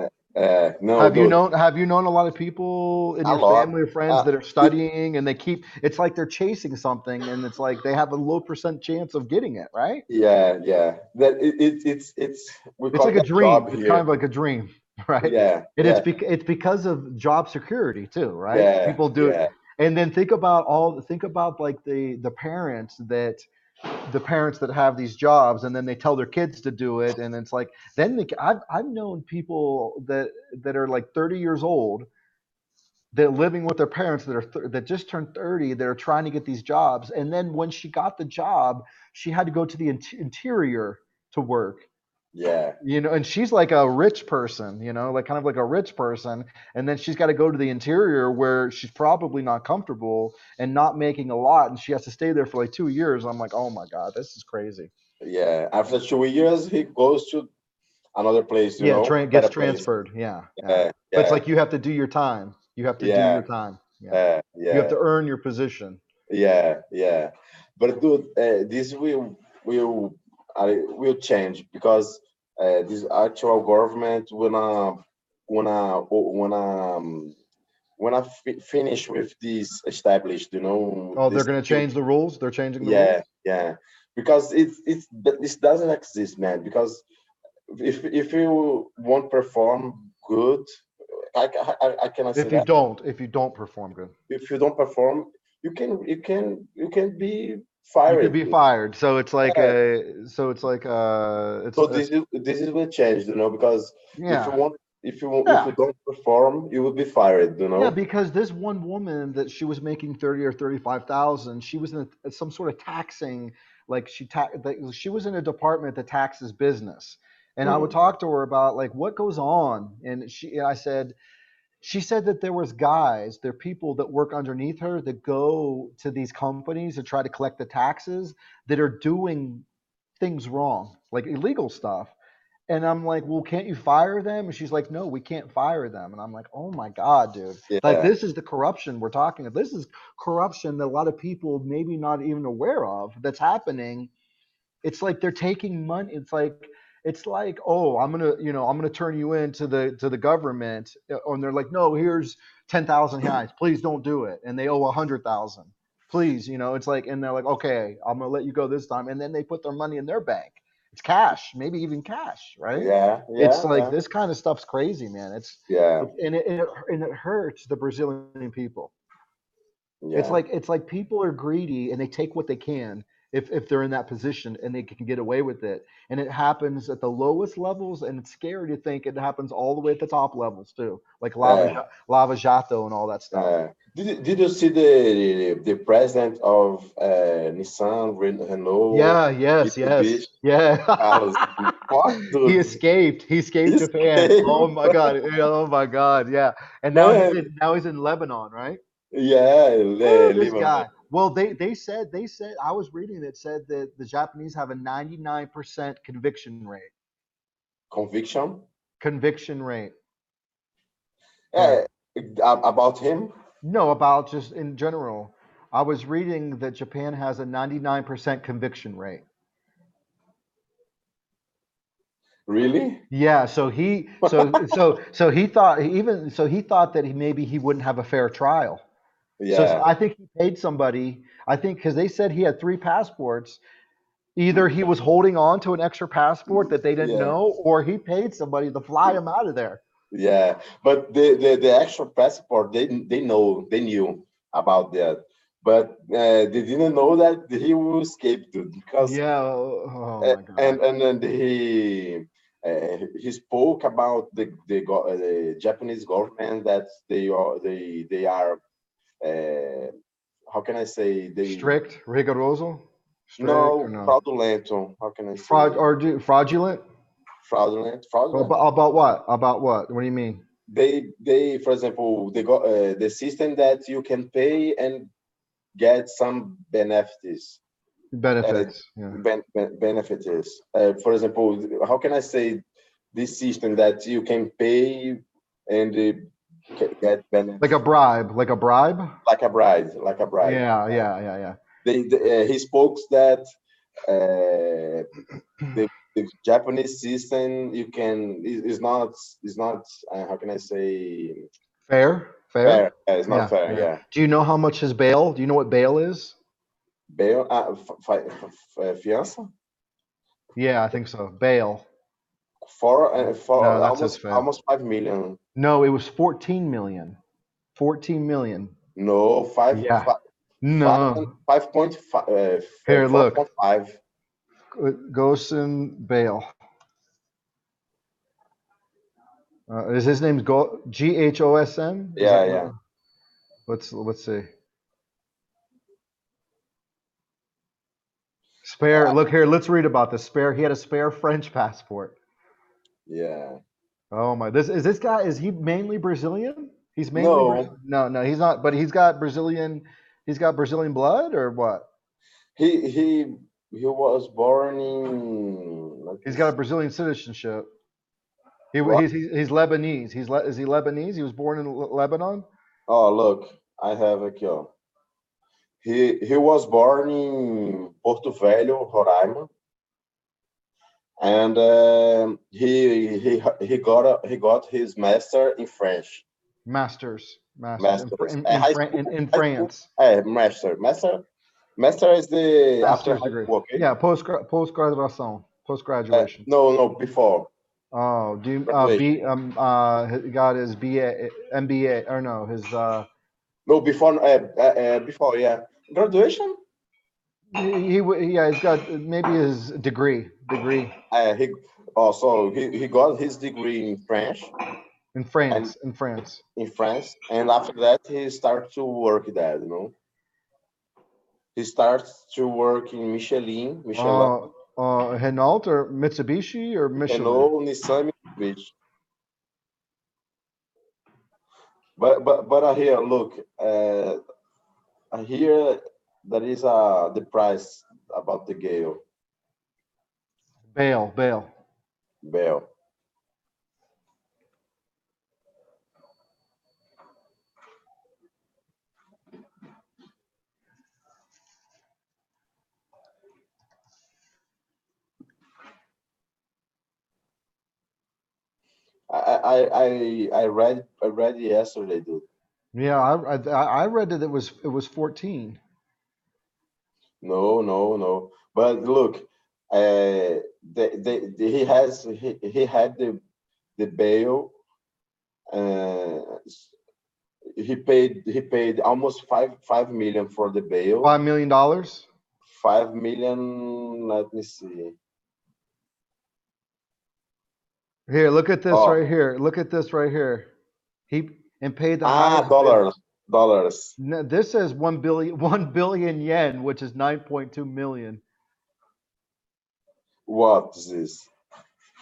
No, dude, Have you known a lot of people in a your lot. family or friends that are It, studying and they keep it's like they're chasing something and it's like they have a low percent chance of getting it, right? yeah, yeah. That it's we It's call like a it a dream. job It's kind here. of like a dream, right? Yeah, And yeah, it's because of job security too, right? yeah, People do it. yeah, And then think about like the parents that have these jobs and then they tell their kids to do it and it's like I've known people that are like 30 years old that are living with their parents that just turned 30 that are trying to get these jobs and then when she got the job she had to go to the interior to work, yeah, you know, and she's like a rich person, you know, like kind of like a rich person, and then she's got to go to the interior where she's probably not comfortable and not making a lot and she has to stay there for like 2 years. I'm like, oh my god, this is crazy. yeah. After 2 years, he goes to another place, Yeah, gets better place. transferred. Yeah, yeah. Yeah, But it's yeah, like you have to do your time. You have to do your yeah, time. Yeah. You have yeah. to earn your position. Yeah, yeah. But dude, this will will change because this actual government wanna finish with this established, Oh, they're this going to new. change the rules. They're changing the Yeah, rules. yeah. Because this doesn't exist, man. Because if you won't perform good, I cannot say that. If you don't perform good, If you don't perform, you can be you could fired. be fired. So it's like Yeah. So it's this is will change, because if you yeah. want if Yeah. you don't perform, you will be fired. Yeah, because this one woman that she was making 30 or 35,000, she was in some sort of taxing, like she was in a department that taxes business. And I would Hmm. talk to her about like what goes on. And I said, she said that there are people that work underneath her that go to these companies and try to collect the taxes that are doing things wrong, like illegal stuff. And I'm like, well, can't you fire them? And she's like, no, we can't fire them. And I'm like, oh my God, dude. Like, Yeah, this is the corruption we're talking about. This is corruption that a lot of people maybe not even aware of that's happening. It's like they're taking money. It's like, oh, I'm gonna turn you in to the government. And they're like, no, here's 10,000 reais. Please don't do it. And they owe 100,000. Please, it's like, and they're like, okay, I'm gonna let you go this time. And then they put their money in their bank. It's cash, maybe even cash, right? yeah, It's yeah, like yeah, this kind of stuff's crazy, man. yeah, And it hurts the Brazilian people. It's yeah, like people are greedy and they take what they can if they're in that position and they can get away with it. And it happens at the lowest levels, and it's scary to think it happens all the way at the top levels too, like yeah, lava jato and all that stuff. yeah. Did you see the president of Nissan, Renault, Yeah, yes, Mitsubishi, yes, yeah. Carlos? What, He dude? escaped. He escaped This Japan. Oh game, my God. Oh my God. Yeah. And man. now he's in Lebanon, right? Yeah, Woo, this Lebanon. guy. Well, they said I was reading that said that the Japanese have a 99% conviction rate. Conviction. Conviction rate. Yeah. Yeah, about him. No, about just in general. I was reading that Japan has a 99% conviction rate. Really? Yeah, so he thought that maybe he wouldn't have a fair trial. So Yeah, I think he paid somebody. I think because they said he had three passports. Either he was holding on to an extra passport that they didn't yeah, know, or he paid somebody to fly him out of there. Yeah, but the actual passport, they knew about that, but they didn't know that he will escape to because Yeah. Oh my God. and then he spoke about the Japanese government that they are how can I say they Strict, rigoroso, strict or no no? fraudulent, how can I say Fraudulent? fraudulent. About what? About what? What do you mean? They for example they got the system that you can pay and get some benefits uh, Benefits. Yeah. benefits for example, how can I say this system that you can pay and get Like a benefits bribe. Like a bribe? like a bride. Yeah, yeah, yeah, yeah. He spoke that uh, the Japanese system you can is not how can I say Fair? Fair? fair. It's not Yeah, fair. yeah. Yeah. Do you know how much his bail? Do you know what bail is? Bail, fiança Yeah, I think so. Bail. for No, that's his fail. almost 5 million. No, it was 14 million. 14 million. No, Yeah. five, No. 5.5, Here, look. 4.5. Gosen Bail. Is his name Ghosn? Is Yeah, that yeah. let's see. Spare. Uh, Look here. Let's read about this. Spare. He had a spare French passport. yeah. Oh my! This is this guy. Is he mainly Brazilian? He's mainly No, Brazilian. No, no, he's not. But he's got Brazilian. He's got Brazilian blood, or what? he he he was born in. Let me He's got a see. Brazilian citizenship. What? He's Lebanese. Is he Lebanese? He was born in Lebanon. Oh, look, I have aqui, ó. He was born in Porto Velho, Roraima, and he got his master in French. Masters Masters. in High school, In high school. France. Master is the after Master's high degree. school. Okay. Yeah, post graduation, post graduation. No, no, before Oh, do you graduation. B he got his BA MBA or no his No, before. Yeah, graduation. yeah he's got maybe his degree He also he got his degree in French and In France. in France, and after that he started to work there. He starts to work in Michelin, Renault or Mitsubishi or Michelin. Renault, Nissan, Mitsubishi. But I hear look, I hear that is the price about the Gale Bale. Bell. I read yesterday, dude. Yeah, I read that it was 14. No, no, no. But look, he had the bail. Uh, he paid almost 5 million for the bail. $5 million. 5 million. Let me see. Here, look at this Oh, right here. Look at this right here. He and paid the highest bid. dollars. No, this says 1 billion yen, which is 9.2 million. What is this?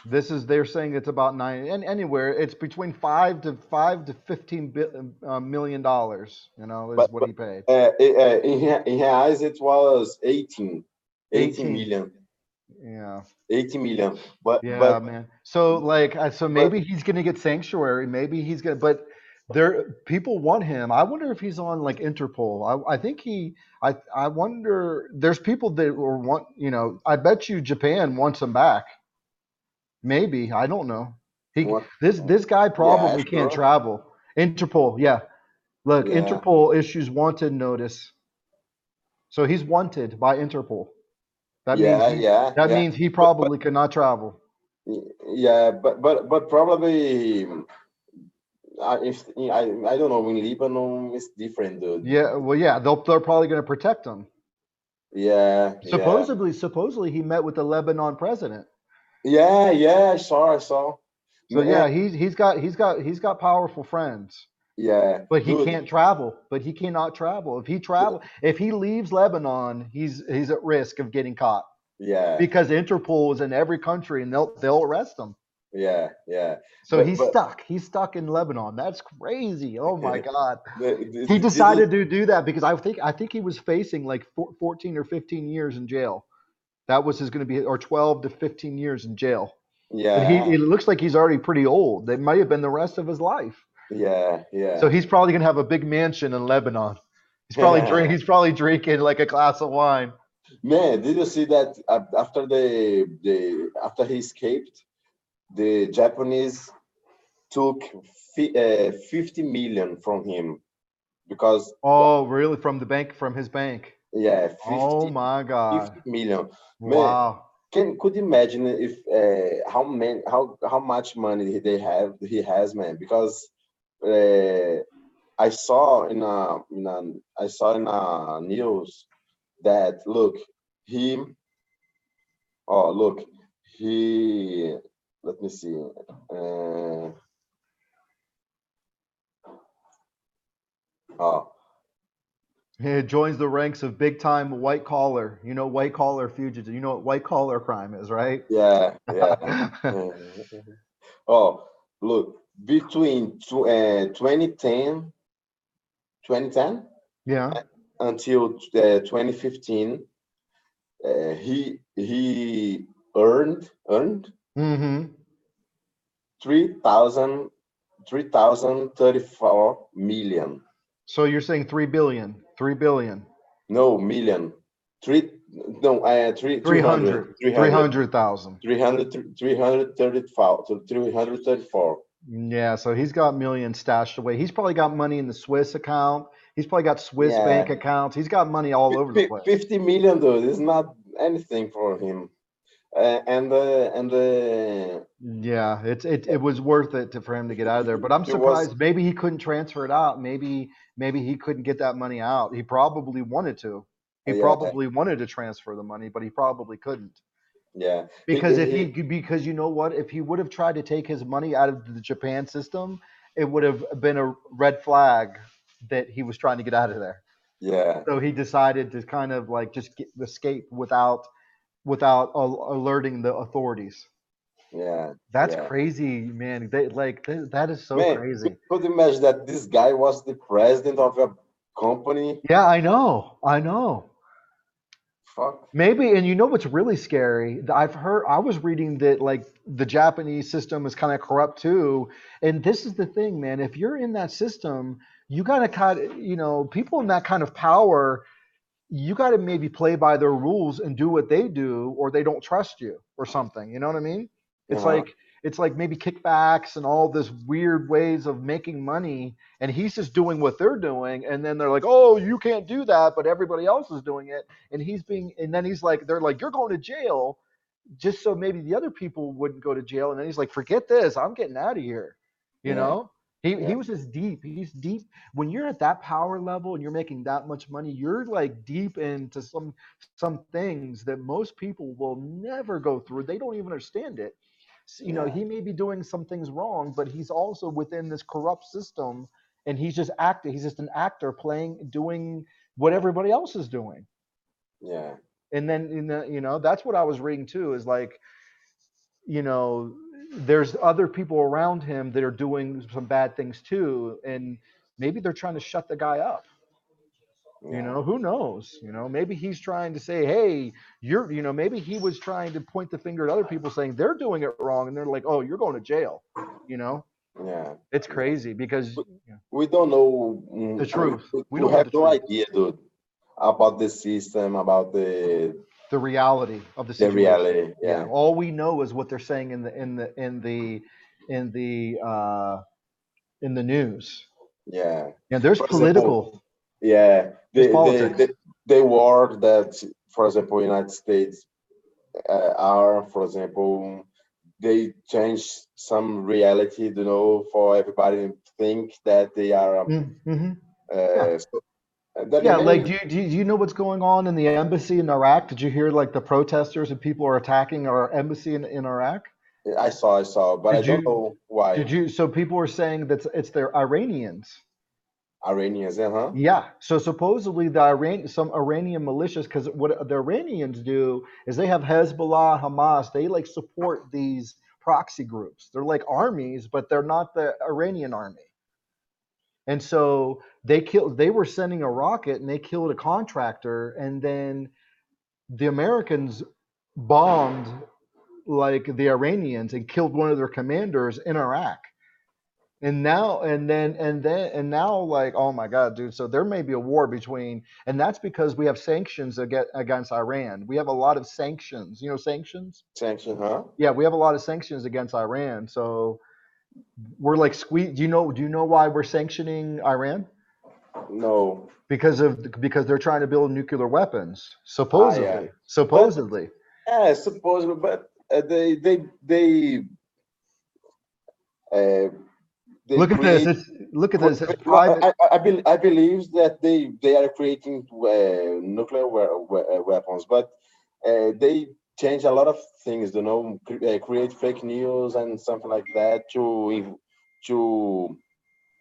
This is they're saying it's about nine and anywhere it's between five to 15 million dollars. You know, is what But he paid. in reais it was 18 18. million, Yeah. 80 million. But Yeah, man. So like, so but maybe he's gonna get sanctuary. Maybe he's gonna, but there, people want him. I wonder if he's on like Interpol. I think I wonder. There's people that will want. You know, I bet you Japan wants him back. Maybe I don't know. what? This guy Yeah, probably can't sure. travel. Interpol, yeah. Look, Yeah, Interpol issues wanted notice, so he's wanted by Interpol. yeah, yeah, That yeah. means he But probably cannot travel. yeah, but probably. I don't know. In Lebanon, it's different, dude. Yeah, well, yeah, they're probably going to protect him. Yeah, yeah, Supposedly he met with the Lebanon president. yeah, yeah. I saw. So Man, yeah, he's got powerful friends. yeah, But he dude. can't travel. But he cannot travel. If he leaves Lebanon, he's at risk of getting caught Yeah, because Interpol is in every country and they'll arrest him. yeah, yeah. So But he's stuck. He's stuck in Lebanon. That's crazy. Oh my God. He this is decided to do that because I think he was facing like 14 or 15 years in jail. That was his going to be, or 12 to 15 years in jail. But yeah, it looks like he's already pretty old. That might have been the rest of his life. yeah, So yeah. he's probably going to have a big mansion in Lebanon. He's probably drinking like a glass of wine. Man, did you see that after the after he escaped, the Japanese took 50 million from him because Oh, really? From his bank. yeah, Oh my 50 God. million. Man, Wow. could you imagine if how much money he has, man? Because uh, I saw in a news that look him look he let me see uh, oh He joins the ranks of big time white collar. You know, white collar fugitive. You know what white collar crime is, right? yeah, yeah. Oh, look, between 2010 Yeah. until 2015, he earned Mm-hmm. 3,000 3,034 million. So you're saying 3 billion, 3 billion, No, million. Three, no, 300, 300, 300,000. 334, so 334. Yeah, so he's got millions stashed away. He's probably got money in the Swiss account. He's probably got Swiss bank Yeah, accounts. He's got money all over the place. 50 million though is not anything for him. And Yeah, it was worth it for him to get out of there. But I'm he was surprised. Maybe he couldn't transfer it out. Maybe he couldn't get that money out. He probably wanted to. He yeah, probably wanted to transfer the money, but he probably couldn't. yeah. Because you know what? If he would have tried to take his money out of the Japan system, it would have been a red flag that he was trying to get out of there. Yeah, So he decided to kind of like just escape without alerting the authorities. yeah, That's yeah. crazy, man. That is so Man, crazy. could you imagine that this guy was the president of a company? Yeah, I know. I know. Fuck. Maybe, and you know what's really scary? I was reading that like the Japanese system is kind of corrupt too. And this is the thing, man. If you're in that system, you got to kind of, people in that kind of power, you got to maybe play by their rules and do what they do, or they don't trust you or something. You know what I mean? It's Uh-huh. like it's like maybe kickbacks and all this weird ways of making money, and he's just doing what they're doing, and then they're like, "Oh, you can't do that," but everybody else is doing it, and then he's like, they're like, "You're going to jail," just so maybe the other people wouldn't go to jail, and then he's like, "Forget this, I'm getting out of here," you Yeah, know. He yeah, he was just deep. He's deep when you're at that power level and you're making that much money. You're like deep into some things that most people will never go through. They don't even understand it. yeah, He may be doing some things wrong, but he's also within this corrupt system, and he's just acting. He's just an actor doing what everybody else is doing. yeah, And then that's what I was reading too. Is like you know, there's other people around him that are doing some bad things too, and maybe they're trying to shut the guy up. yeah, Who knows? Maybe he's trying to say, "Hey, maybe he was trying to point the finger at other people, saying they're doing it wrong, and they're like, "Oh, you're going to jail." You know, yeah, it's yeah. crazy because We, we don't know. the truth. We We don't know have the no truth, idea, dude, about the system, about the reality of the the situation. reality. Yeah, Yeah, all we know is what they're saying in the in the news. yeah. Yeah, there's For example, political. yeah, There's politics. the war that, for example, United States are, for example, they change some reality, for everybody think that they are Mm-hmm. Yeah. so, that Yeah, like maybe do you know what's going on in the embassy in Iraq? Did you hear like the protesters and people are attacking our embassy in Iraq? I saw, but I Did don't you know why. did you so people are saying that it's their Iranians. Iranians, huh? Yeah. So supposedly some Iranian militias, because what the Iranians do is they have Hezbollah, Hamas, they like support these proxy groups. They're like armies, but they're not the Iranian army. And so they were sending a rocket and they killed a contractor, and then the Americans bombed like the Iranians and killed one of their commanders in Iraq. And now like, oh my God, dude. So there may be a war between, and that's because we have sanctions against Iran. We have a lot of sanctions. You know, sanctions? Sanction, huh? Yeah, we have a lot of sanctions against Iran. So we're like squeeze. Do you know why we're sanctioning Iran? No. Because they're trying to build nuclear weapons. Ah, yeah. Supposedly. But Supposedly. supposedly, but uh, they Look at this. create. Look at this. It's No, private. I believe that they are creating nuclear weapons, but they change a lot of things. You know, create fake news and something like that to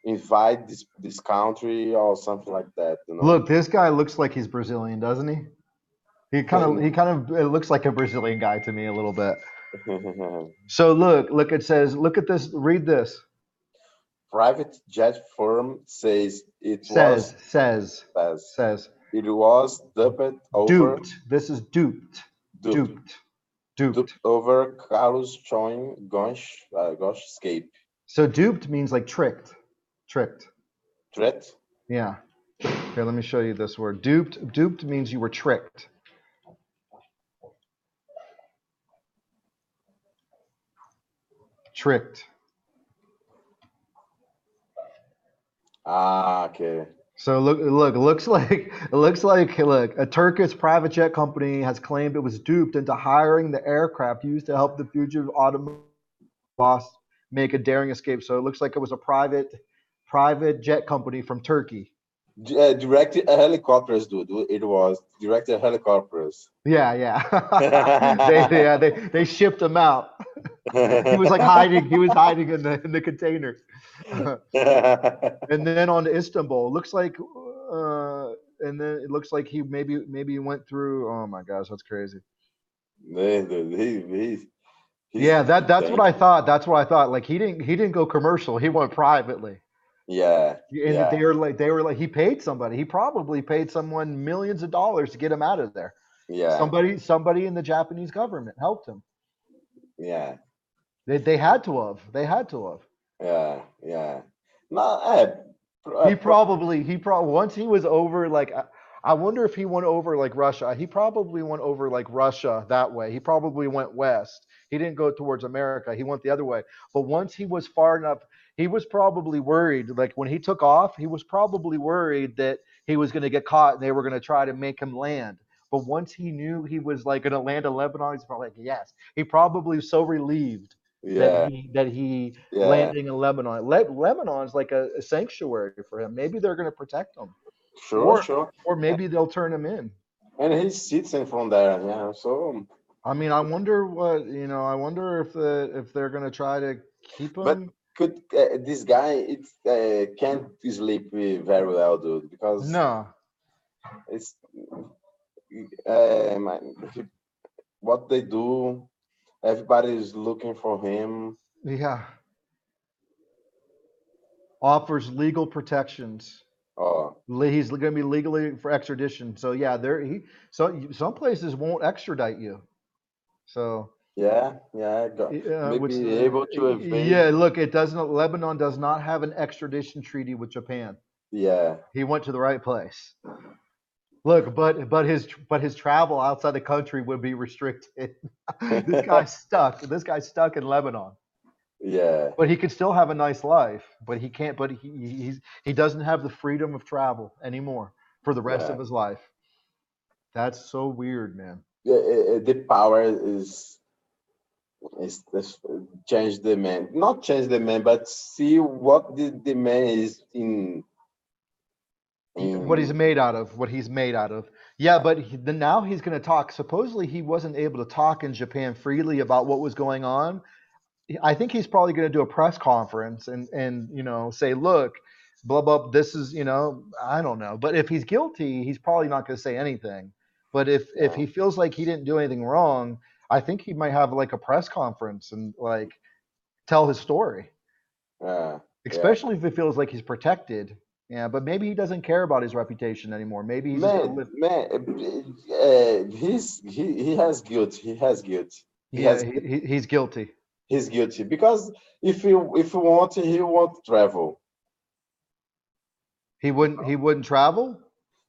invite this country or something like that. You know. Look, this guy looks like he's Brazilian, doesn't he? He kind of it looks like a Brazilian guy to me a little bit. So look, it says, look at this, read this. Private jet firm says it was Says as says it was duped over duped. This is duped. duped Duped. Duped. duped over Carlos showing Gosh escape So duped means like tricked. Tricked. threat. Yeah. Here, let me show you this word. Duped means you were tricked. Tricked. Ah, okay. So look, a Turkish private jet company has claimed it was duped into hiring the aircraft used to help the fugitive Ottoman boss make a daring escape. So it looks like it was a private jet company from Turkey. Directed helicopters, dude. It was directed helicopters. Yeah. They shipped him out. He was like hiding. He was hiding in the container. And then on to Istanbul. Looks like, and then it looks like he maybe went through. Oh my gosh, that's crazy. He's Yeah, that's what insane. I thought. That's what I thought. Like he didn't go commercial. He went privately. Yeah, And yeah, they were like he paid somebody. He probably paid someone millions of dollars to get him out of there. yeah, Somebody in the Japanese government helped him. yeah, They had to have. They had to have. yeah. No, He probably once he was over like I wonder if he went over like Russia. He probably went over like Russia that way. He probably went west. He didn't go towards America. He went the other way. But once he was far enough, he was probably worried. Like when he took off, he was probably worried that he was going to get caught and they were going to try to make him land. But once he knew he was like going to land in Lebanon, he's probably like, yes. He probably was so relieved that yeah, he yeah. landing in Lebanon. Lebanon's like a sanctuary for him. Maybe they're going to protect him, Sure, or sure. maybe they'll turn him in. And he sits in from there, yeah. So, I mean, I wonder I wonder if they're going to try to keep but him. could this guy it can't sleep very well, dude, because No, it's man, what they do. Everybody is looking for him. yeah, offers legal protections. Oh, He's going to be legally for extradition. So yeah, some places won't extradite you. So yeah, yeah. which Maybe able to evade. yeah, look, it doesn't. Lebanon does not have an extradition treaty with Japan. Yeah, He went to the right place. Look, but his travel outside the country would be restricted. This guy's stuck in Lebanon. yeah, But he could still have a nice life. But he can't. But he doesn't have the freedom of travel anymore for the rest yeah. of his life. That's so weird, man. The power is. It's this change the man, not change the man, but see what the man is What he's in. made out of, what he's made out of. Yeah, but now he's going to talk. Supposedly, he wasn't able to talk in Japan freely about what was going on. I think he's probably going to do a press conference and say, look, blah blah. This is I don't know, but if he's guilty, he's probably not going to say anything. But if Yeah, he feels like he didn't do anything wrong, I think he might have like a press conference and like tell his story, yeah, yeah. especially if he feels like he's protected. Yeah, but maybe he doesn't care about his reputation anymore. Maybe he's just going to Man, live. man, he has guilt. He has guilt. He Yeah, has guilt. he's guilty. He's guilty because if he want, he won't travel. He wouldn't travel.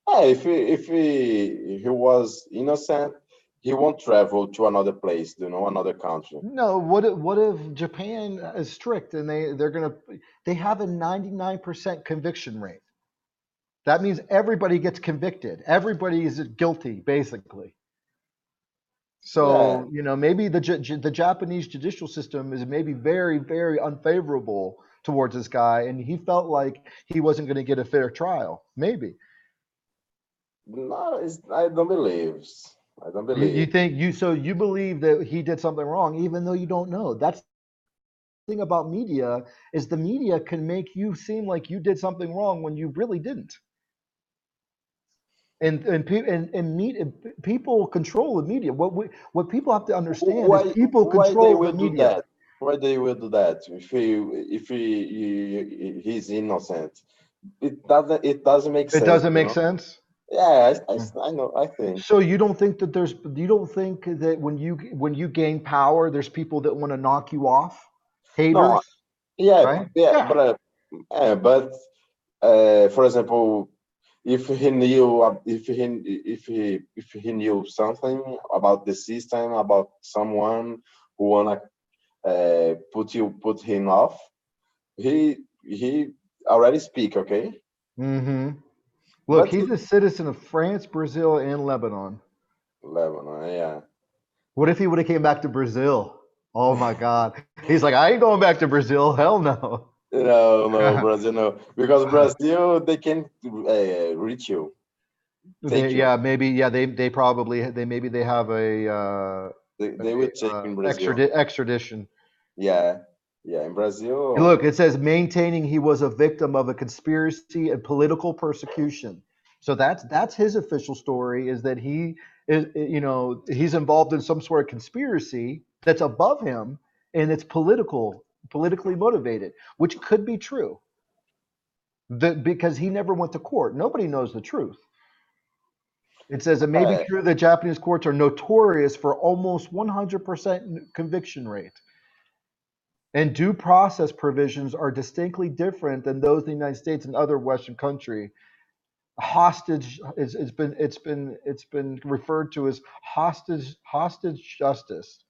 Yeah, if he was innocent, he won't travel to another place, another country. No, what if Japan is strict and they have a 99% conviction rate. That means everybody gets convicted. Everybody is guilty, basically. Yeah, So, maybe the Japanese judicial system is maybe very, very unfavorable towards this guy, and he felt like he wasn't going to get a fair trial. Maybe. no, I don't believe. I don't You believe. think you believe that he did something wrong, even though you don't know. That's the thing about media is the media can make you seem like you did something wrong when you really didn't. And people control the media. What people have to understand is Why people why they control the will do media. that? Why they will do that? If he's innocent, it doesn't make It sense, doesn't make sense. Yeah, I know. I think So you don't think that when you gain power, there's people that want to knock you off, no. haters, Yeah, right? yeah, Yeah. but for example, if he knew something about the system, about someone who wanna put him off, he already speak, okay? hmm Look, But he's a citizen of France, Brazil, and Lebanon. Lebanon, yeah. What if he would have came back to Brazil? Oh my God. He's like, I ain't going back to Brazil. Hell no. No, no, Brazil, no, because Brazil they can reach you, take you. Yeah, maybe, yeah, they probably, maybe they have They will take in Brazil. extradition. Yeah, yeah. In Brazil, Look, it says maintaining he was a victim of a conspiracy and political persecution. So that's his official story is that he is he's involved in some sort of conspiracy that's above him and it's politically motivated, which could be true. Because he never went to court. Nobody knows the truth. It says it may be uh, true that Japanese courts are notorious for almost 100% conviction rate. And due process provisions are distinctly different than those in the United States and other Western countries. Hostage is it's been referred to as hostage justice.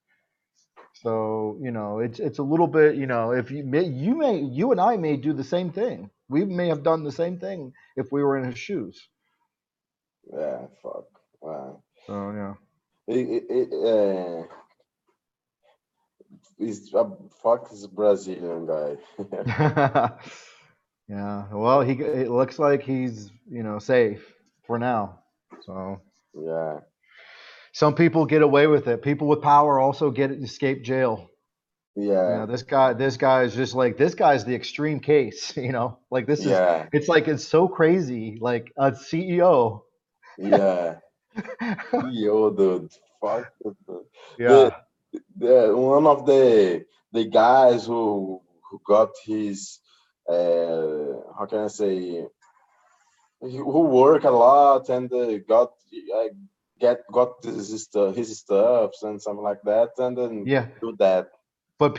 So it's a little bit if you and I may do the same thing. We may have done the same thing if we were in his shoes. yeah, fuck. So yeah. He's fuck this Brazilian guy. Yeah. Well, it looks like he's safe for now. So Yeah, some people get away with it. People with power also get escape jail. yeah, This guy is just like this guy's the extreme case. Like this is yeah, it's like it's so crazy. Like a CEO. yeah. Yo, dude, fuck. The, Yeah. one of the guys who got his how can I say, who work a lot and uh, got his stuffs and something like that, and then Yeah. do that. But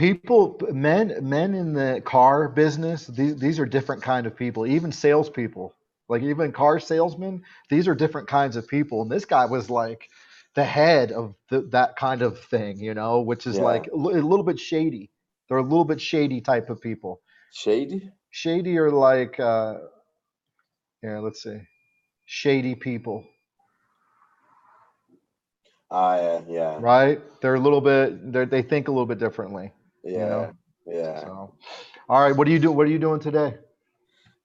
men in the car business, these are different kind of people. Even salespeople, like even car salesmen, these are different kinds of people. And this guy was like the head of that kind of thing, which is Yeah, like a little bit shady. They're a little bit shady type of people. shady. Shady or like, yeah, let's see, shady people. Yeah, yeah, right? They're a little bit, they think a little bit differently, you know? yeah, yeah. So, all right, what do you do? What are you doing today?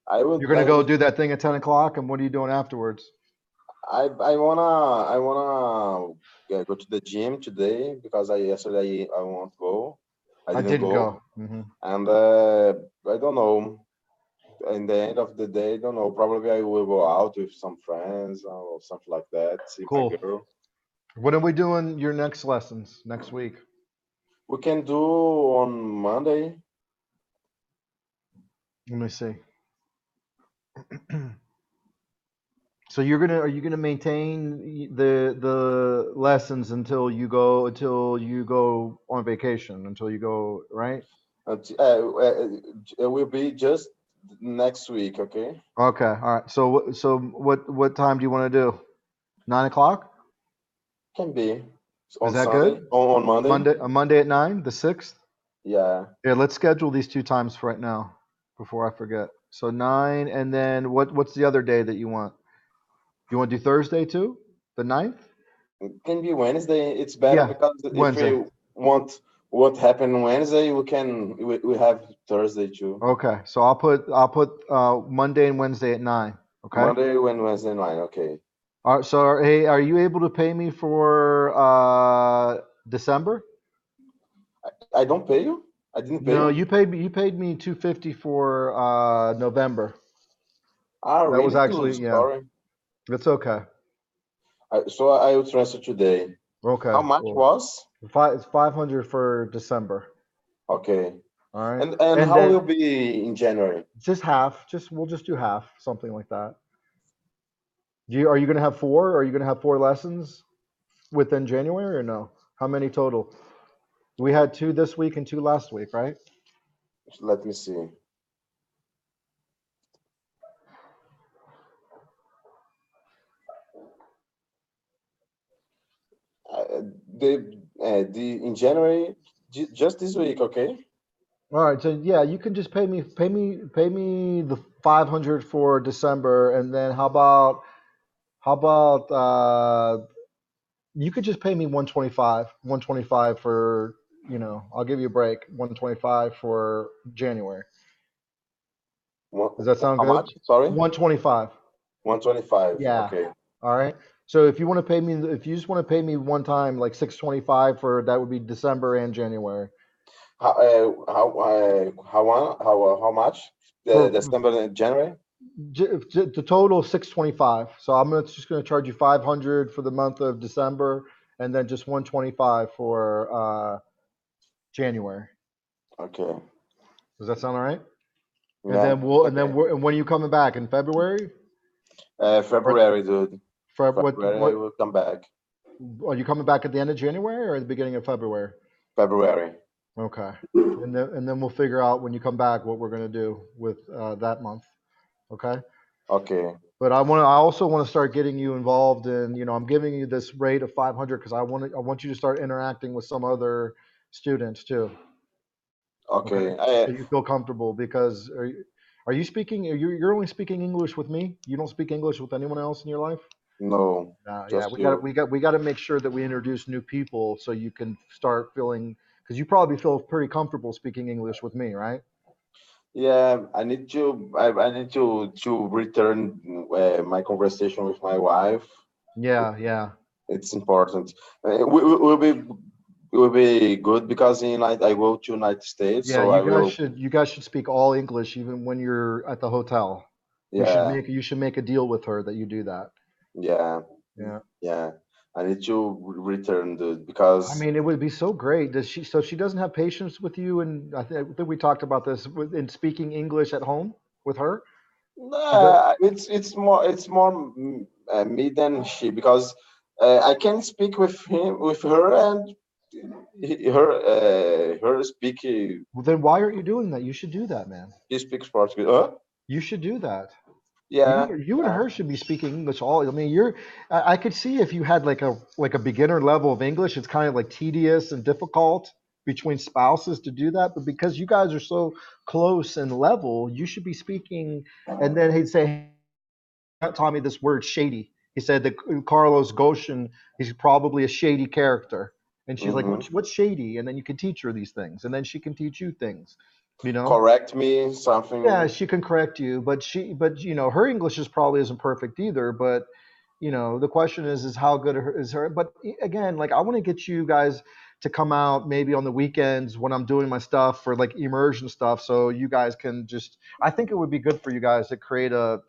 I You're would, gonna I go would, do that thing at 10 o'clock, and what are you doing afterwards? I wanna go to the gym today because I yesterday I won't go. I I didn't didn't go, go. and I don't know. In the end of the day, I don't know. Probably I will go out with some friends or something like that. See my Cool. girl. When are we doing your next lessons next week? We can do on Monday. Let me see. So are you gonna maintain the lessons until you go on vacation, until you go, right? It will be just next week. Okay, Okay, all right. So what time do you want to do? 9 o'clock? can be Is on that Sunday. good? On Monday. Monday at 9, the 6th? Yeah, Yeah, let's schedule these two times for right now before I forget. So 9, and then what's the other day that you want? You want to do Thursday too? The 9th? can be Wednesday. It's better Yeah, because if Wednesday. we want what happened Wednesday, we have Thursday too. Okay, so I'll put Monday and Wednesday at 9. Okay. Monday when Wednesday night. Okay. All right. So hey, are you able to pay me for December? I don't pay you. I didn't pay No, you. you paid me 250 for November. Ah, That was really? Too actually, yeah. sorry. It's okay. So I will transfer today. Okay, How much cool. was? It's 500 for December. Okay. All right, And and how then will be in January? just half. We'll just do half, something like that. Are you gonna have four? Are you gonna have four lessons within January or no? How many total? We had two this week and two last week, right? Let me see. Uh, the in January, just this week, okay? All right, so yeah, you can just pay me the 500 for December, and then how about you could just pay me 125 for, I'll give you a break, 125 for January. Does that sound How good? much? Sorry, 125. 125. Yeah. Okay. All right. So if you just want to pay me one time, like 625 for that would be December and January. How much? For December and January? the total 625. So just gonna charge you 500 for the month of December, and then just 125 for January. Okay. Does that sound all right? And Yeah. then we'll and then Okay. we're, and when are you coming back in February? Or February, dude. February, I what will come back. are you coming back at the end of January or at the beginning of February? February. Okay. And then we'll figure out when you come back what we're gonna do with that month. Okay. Okay. But I also want to start getting you involved in, I'm giving you this rate of 500 because I want you to start interacting with some other students too. Okay. Okay. So you feel comfortable because you're only speaking English with me? You don't speak English with anyone else in your life? No, Yeah, just you. we got to make sure that we introduce new people so you can start feeling, because you probably feel pretty comfortable speaking English with me, right? Yeah, I need to return my conversation with my wife. It, Yeah, yeah. it's important. Will be good because I go to United States, Yeah, so I will. you guys should speak all English even when you're at the hotel. Yeah, You should make a deal with her that you do that. yeah, Yeah. yeah. I need to return I because mean, it would be so great. So she doesn't have patience with you, and I think we talked about this in speaking English at home with her. She does. it's more me than she because I can speak with her and her speak Well, then why aren't you doing that? You should do that, man. he speaks Portuguese. You should do that. Yeah, You and yeah, her should be speaking English all. I mean, I could see if you had like a beginner level of English, it's kind of like tedious and difficult between spouses to do that. But because you guys are so close and level, you should be speaking. And then he'd say, "Hey, taught me this word shady." He said that Carlos Goshen, he's probably a shady character. And she's like, Hmm. what's shady? And then you can teach her these things, and then she can teach you things, you know? Correct me, Yeah, something. she can correct you, but her English is probably isn't perfect either. But the question is how good is her? But again, like I want to get you guys to come out maybe on the weekends when I'm doing my stuff for like immersion stuff, so you guys can just. I think it would be good for you guys to create a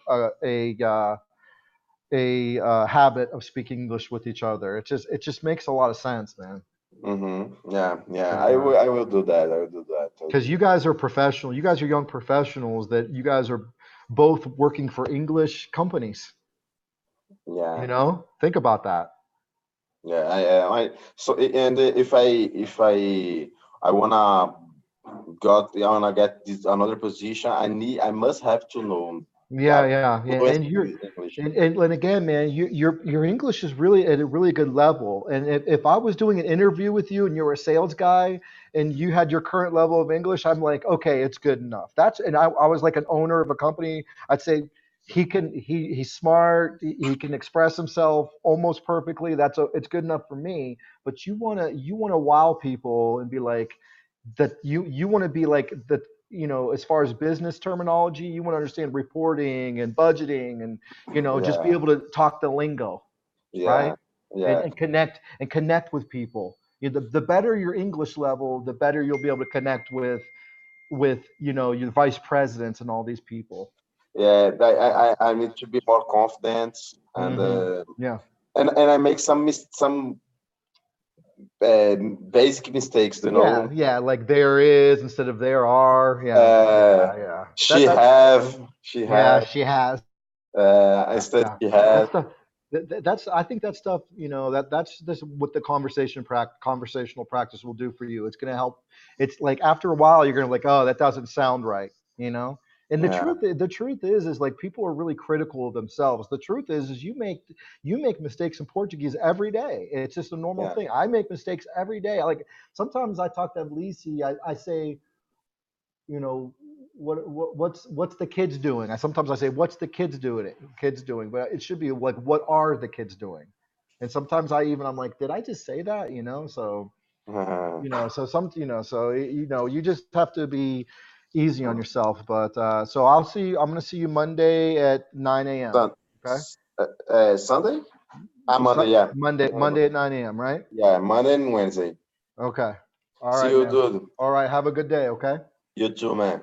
habit of speaking English with each other. It just makes a lot of sense, man. Yeah, yeah. And I will do that. I will do that. because you guys are professional, you guys are young professionals that you guys are both working for English companies. Yeah, Think about that. yeah. So and if I wanna I wanna get this another position. I must have to know Yeah, that yeah, yeah. fluent And in English. and again, man, your English is really at a really good level. And if I was doing an interview with you and you were a sales guy and you had your current level of English, I'm like, okay, it's good enough. I was like an owner of a company. I'd say he's smart. He can express himself almost perfectly. It's good enough for me. But you wanna wow people and be like that. You want to be like that, as far as business terminology, you want to understand reporting and budgeting and, just be Yeah, able to talk the lingo, right? yeah, And, yeah, connect with people. The better your English level, the better you'll be able to connect with your vice presidents and all these people. yeah. I need to be more confident Yeah. and I make some basic mistakes. Yeah, yeah, like there is instead of there are. Yeah, Uh, yeah, yeah. she Yeah, have. she has. Instead, Yeah, she has. that's the that's I think that stuff, that's this what the conversational practice will do for you. It's going to help. It's like after a while you're going to like, oh, that doesn't sound right. And the Yeah, truth is like people are really critical of themselves. The truth is you make mistakes in Portuguese every day. It's just a normal yeah, thing. I make mistakes every day. Like sometimes I talk to Lisi, I say, you know, what's the kids doing? Sometimes I say, what's the kids doing, but it should be like, what are the kids doing? And sometimes I'm like, did I just say that? So you just have to be easy on yourself. But so I'm gonna see you Monday at 9 a.m. Sun, Okay. Sunday? Ah, Monday, yeah. Monday at 9 a.m. Right? Yeah, Monday and Wednesday. Okay. All See right, you, man. dude. All right. Have a good day. Okay. You too, man.